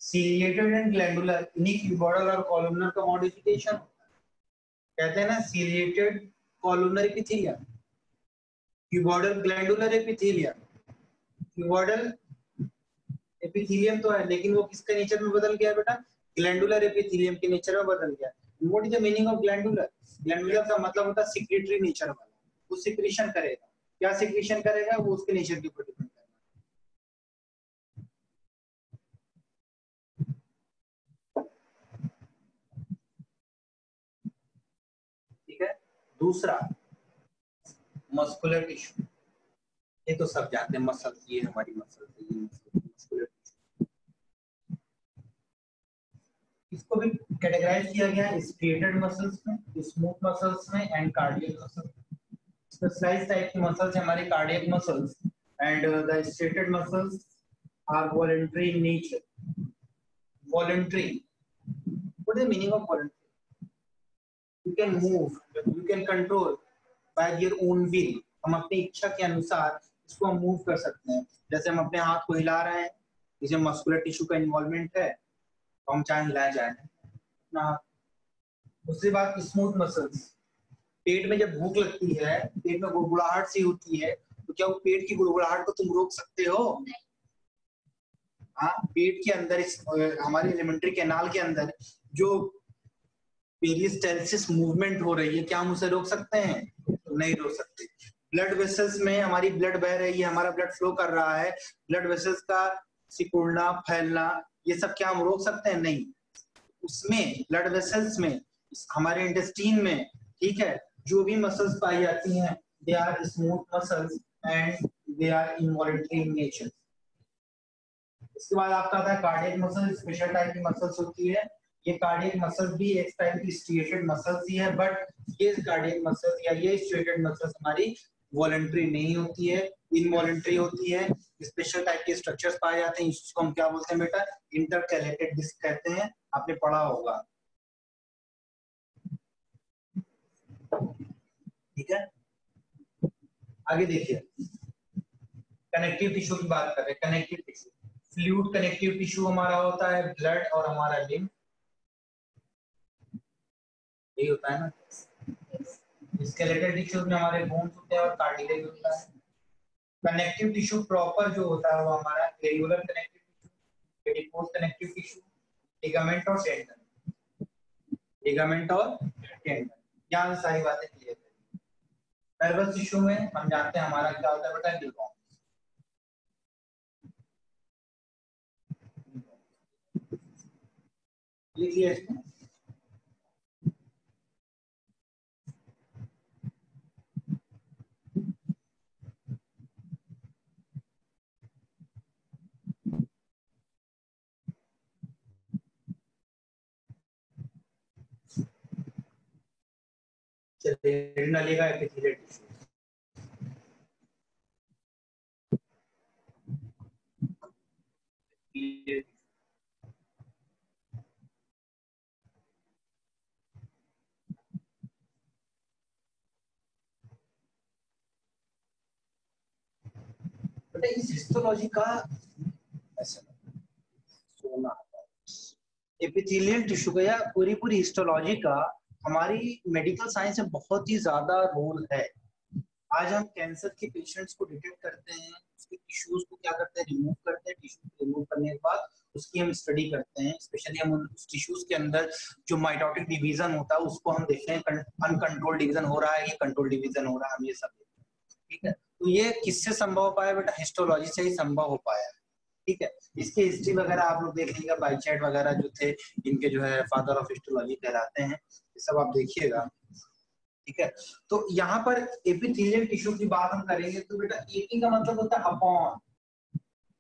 सीलिएटेड एंड ग्लैंडुलर, इन्हीं क्यूबॉइडल और कॉलमनर का मॉडिफिकेशन कहते हैं ना, ciliated columnar epithelium, cuboidal glandular epithelium. Cuboidal epithelium तो है, लेकिन वो किसके नेचर में बदल गया बेटा? ग्लैंडुलर एपिथेलियम के नेचर में बदल गया। What is the meaning of glandular? Glandular का मतलब होता है सिक्रेटरी नेचर वाला, वो सिक्रीशन करेगा। क्या सिक्रीशन करेगा? वो उसके नेचर के ऊपर डिपेंड करता है। ठीक है। दूसरा मस्कुलर टिश्यू, ये तो सब जानते हैं, मसल, ये हमारी मसल है, ये मस्कुलर टिश्यू। इसको भी कैटेगराइज किया गया है स्ट्रेटेड मसल्स में, स्मूथ मसल्स में and cardiac muscles. Specialized type की मसल्स हमारी cardiac muscles and the striated muscles are voluntary in nature. Voluntary, what is the meaning of voluntary? You can move, you can control by your own will। हम अपनी इच्छा के अनुसार इसको हम move कर सकते हैं। जैसे हम अपने हाथ को हिला रहे हैं, इसमें मस्कुलर टिश्यू का इन्वॉल्वमेंट है, तो हम चाहे हिला जाए अपना हाथ। दूसरी बात स्मूथ मसल्स, पेट में जब भूख लगती है, पेट में गुड़गुड़ाहट सी होती है, तो क्या वो पेट की गुड़गुड़ाहट को तुम रोक सकते हो? हाँ, पेट के अंदर हमारे एलिमेंट्री कैनाल के अंदर जो पेरिस्टालसिस मूवमेंट हो रही है, क्या हम उसे रोक सकते हैं? नहीं रोक सकते। ब्लड वेसल्स में हमारी ब्लड बह रही है, हमारा ब्लड फ्लो कर रहा है, ब्लड वेसल्स का सिकुड़ना, फैलना, ये सब क्या हम रोक सकते हैं? नहीं। उसमें ब्लड वेसल्स में, हमारे इंटेस्टाइन में, ठीक है, जो भी मसल्स पाई जाती हैं, they are smooth muscles and they are involuntary in nature. इसके बाद आपका आता है कार्डियक मसल, स्पेशल टाइप की मसल्स होती है। ये कार्डियक मसल्स भी एक टाइप की स्ट्रेटेड मसल्स ही है, बट ये कार्डियक मसल्स या ये स्ट्रेटेड मसल्स हमारी वॉलंटरी नहीं होती है, इनवॉलंटरी होती है। स्पेशल टाइप के स्ट्रक्चर्स पाए जाते हैं, इसको हम क्या बोलते हैं बेटा? इंटरकैलेटेड डिस्क कहते हैं, आपने पढ़ा होगा। ठीक है, आगे देखिए, कनेक्टिव टिश्यू की बात कर रहे हैं। Connective tissue, fluid connective tissue हमारा होता है ब्लड और हमारा लिम्फ, यही होता है ना। स्केलेटल टिश्यूज में हमारे बोन्स होते हैं और कार्टिलेज होता है। कनेक्टिव टिश्यू प्रॉपर जो होता है वो हमारा areolar connective tissue, adipose connective tissue, ligament और टेंडन। लिगामेंट और टेंडन, यहाँ सारी बातें क्लियर है। नर्वस टिश्यू में हम जानते हैं हमारा क्या होता है बेटा? न्यूरॉन। लिखिए इसमें, चलिए नलिका एपिथेलियल टिश्यू। बेटा इस हिस्टोलॉजी का ऐसा सोना एपिथेलियल टिश्यू का या पूरी पूरी हिस्टोलॉजी का हमारी मेडिकल साइंस में बहुत ही ज्यादा रोल है। आज हम कैंसर के पेशेंट्स को डिटेक्ट करते हैं, उसके टिश्यूज को क्या करते हैं? रिमूव करते हैं। टिश्यू को रिमूव करने के बाद उसकी हम स्टडी करते हैं। स्पेशली हम उस टिश्यूज के अंदर जो माइटोटिक डिवीजन होता है उसको हम देखते हैं, अनकंट्रोल डिवीजन हो रहा है या कंट्रोल डिवीजन हो रहा है, हम ये सब देखते हैं। ठीक है, तो ये किससे संभव हो पाया बेटा? हिस्टोलॉजी से ही संभव हो पाया। ठीक है, इसकी हिस्ट्री वगैरह आप लोग देख लीजिएगा, बाइचैट वगैरह जो थे, इनके जो है फादर ऑफ हिस्टोलॉजी कहलाते हैं, ये सब आप देखिएगा। ठीक है, तो यहाँ पर एपिथेलियल टिश्यू की बात हम करेंगे तो बेटा एपी का मतलब होता है अपॉन,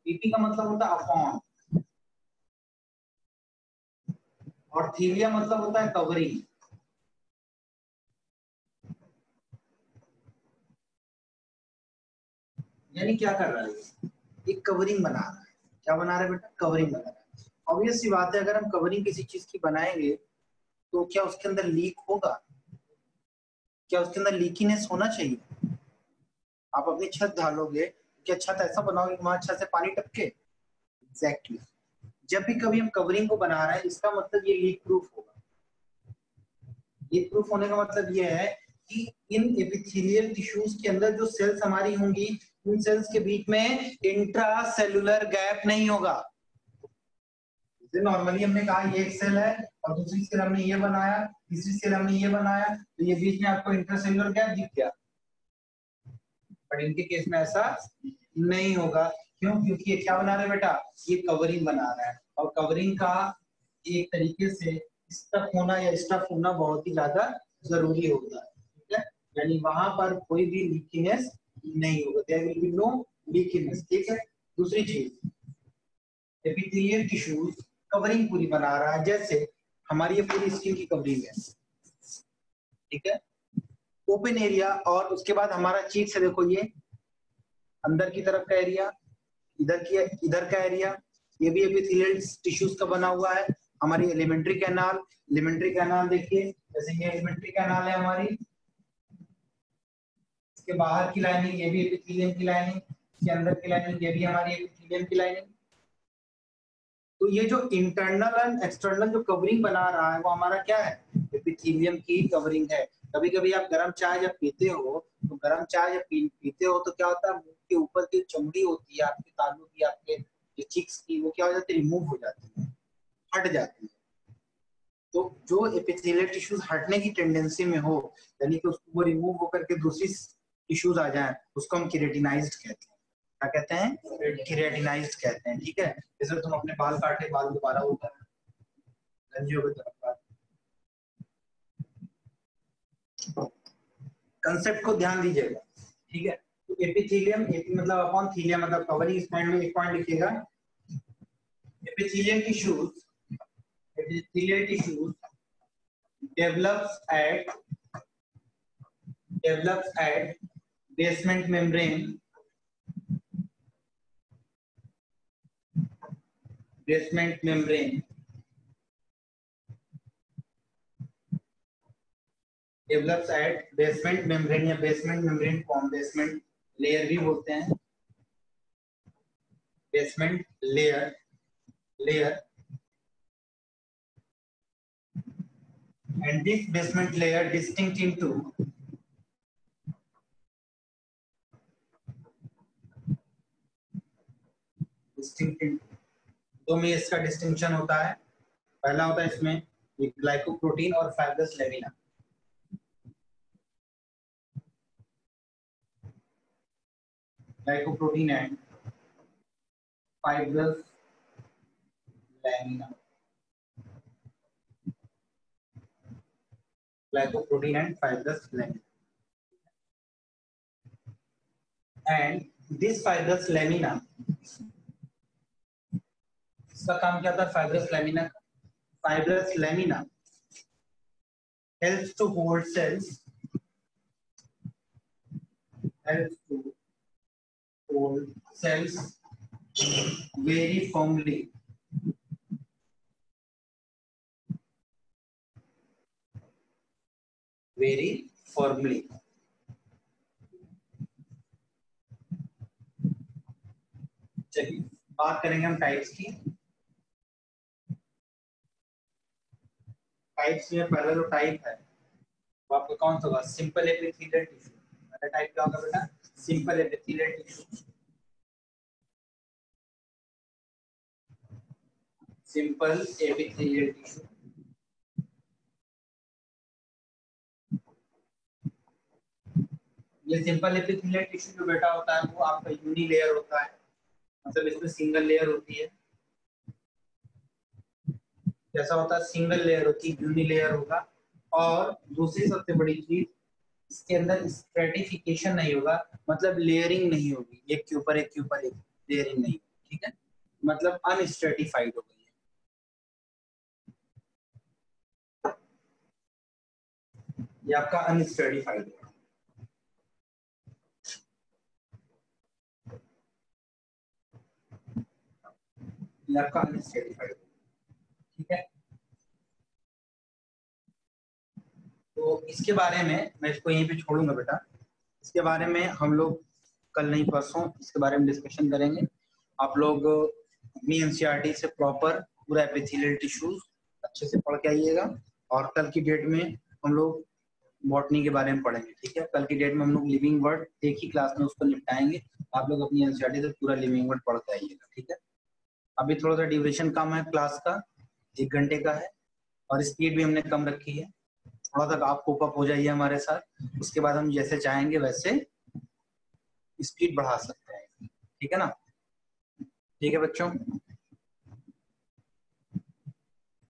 एपी का मतलब होता है अपॉन, और थीलिया मतलब होता है कवरिंग। यानी क्या कर रहा है? एक कवरिंग बना रहा है। क्या बना रहा है बेटा? कवरिंग बना रहा है। ऑब्वियस सी बात है, अगर हम कवरिंग किसी चीज की बनाएंगे तो क्या उसके अंदर लीक होगा? क्या उसके अंदर लीकीनेस होना चाहिए? आप अपनी छत ढालोगे, क्या छत ऐसा बनाओगे कि वहां छत से पानी टपके? एग्जैक्टली। जब भी कभी हम कवरिंग को बना रहे हैं इसका मतलब ये लीक प्रूफ होगा। लीक प्रूफ होने का मतलब ये है कि इन एपिथेलियल टिश्यूज के अंदर जो सेल्स हमारी होंगी उन सेल्स के बीच में इंट्रा सेलुलर गैप नहीं होगा। नॉर्मली हमने कहा ये एक सेल है और दूसरी सेल हमने ये बनाया, तीसरी सेल हमने ये बनाया, तो ये बीच में आपको इंट्रासेलुलर गैप दिख गया। बट इनके केस में ऐसा नहीं होगा। क्यों? क्योंकि ये क्या बना रहा है बेटा, ये कवरिंग बना रहा है और कवरिंग का एक तरीके से स्टफ होना या स्टफ होना बहुत ही ज्यादा जरूरी होता है। ठीक है, यानी वहां पर कोई भी लीकीनेस नहीं होगा, देयर विल बी नो लीकीनेस। ठीक है, दूसरी चीज एपिथेलियल टिश्यूज कवरिंग पूरी बना रहा है, जैसे हमारी ये पूरी स्किन की कवरिंग है। ठीक है, ओपन एरिया और उसके बाद हमारा चीक से देखो ये अंदर की तरफ का एरिया, इधर का एरिया, ये भी एपिथेलियल टिश्यूज का बना हुआ है। हमारी एलिमेंट्री कैनाल देखिए, जैसे ये एलिमेंट्री कैनाल है हमारी, इसके बाहर की लाइनिंग ये भी एपिथेलियम की लाइनिंग, इसके अंदर की लाइनिंग ये भी हमारी एपिथेलियम की लाइनिंग। तो ये जो इंटरनल एंड एक्सटर्नल जो कवरिंग बना रहा है वो हमारा क्या है, एपिथेलियम की कवरिंग है। कभी कभी आप गर्म चाय जब पीते हो तो गर्म चाय जब पीते हो तो क्या होता है, मुंह के ऊपर की चमड़ी होती है आपके तालू की, आपके जो चिक्स की, वो क्या हो जाती है, रिमूव हो जाती है, हट जाती है। तो जो एपिथेलियल टिश्यूज हटने की टेंडेंसी में हो, यानी कि उसको वो रिमूव होकर के दूसरी टिश्यूज आ जाए, उसको हम केराटिनाइज्ड कहते हैं। क्या कहते हैं? केराटिनाइज्ड कहते हैं। ठीक है, जैसे तुम अपने बाल काटे, बाल दोबारा होगा गंजी हो गए। कंसेप्ट को ध्यान दीजिएगा। ठीक है, तो एपिथेलियम, एपी मतलब अपॉन, थीलिया मतलब कवरिंग। इस पॉइंट में एक पॉइंट लिखिएगा, epithelial tissues develops at basement membrane या basement membrane form, basement layer भी बोलते हैं, basement layer and this basement layer distinct into दो में इसका डिस्टिंक्शन होता है। पहला होता है इसमें ग्लाइकोप्रोटीन और fibrous lamina. Glycoprotein and fibrous lamina, glycoprotein and fibrous lamina, and this fibrous lamina, इसका काम क्या था, fibrous lamina helps to hold cells very firmly चलिए बात करेंगे हम टाइप्स की। टाइप्स में पहला जो टाइप है वो आपका कौन सा होगा, सिंपल एपिथेलियल टिश्यू। पहला टाइप क्या होगा बेटा, simple epithelial tissue. Simple epithelial tissue ये सिंपल एपिथेलियल टिश्यू जो बेटा होता है वो आपका यूनी लेयर होता है, मतलब इसमें सिंगल लेयर होती है। जैसा होता है सिंगल लेयर होती है, यूनी लेयर होगा। और दूसरी सबसे बड़ी चीज, इसके अंदर स्ट्रेटिफिकेशन नहीं होगा, मतलब लेयरिंग नहीं होगी, एक के ऊपर एक के ऊपर एक, लेयरिंग नहीं। ठीक है, मतलब अनस्ट्रेटिफाइड हो गई है। ये आपका अनस्ट्रेटिफाइड है। ये आपका अनस्ट्रेटिफाइड, ठीक है। तो इसके बारे में मैं इसको यहीं पे छोड़ूंगा बेटा, इसके बारे में हम लोग कल नहीं परसों इसके बारे में डिस्कशन करेंगे। आप लोग अपनी एनसीईआरटी से प्रॉपर पूरा एपिथेलियल टिश्यूज अच्छे से पढ़ के आइएगा। और कल की डेट में हम लोग बॉटनी के बारे में पढ़ेंगे, ठीक है। कल की डेट में हम लोग लिविंग वर्ड एक ही क्लास में उसको निपटाएंगे। आप लोग अपनी एनसीईआरटी से पूरा लिविंग वर्ड पढ़ के आइएगा, ठीक है। अभी थोड़ा सा ड्यूरेशन कम है क्लास का, 1 घंटे का है, और स्पीड भी हमने कम रखी है। थोड़ा सा आप कोप अप हो जाइए हमारे साथ, उसके बाद हम जैसे चाहेंगे वैसे स्पीड बढ़ा सकते हैं, ठीक है ना। ठीक है बच्चों।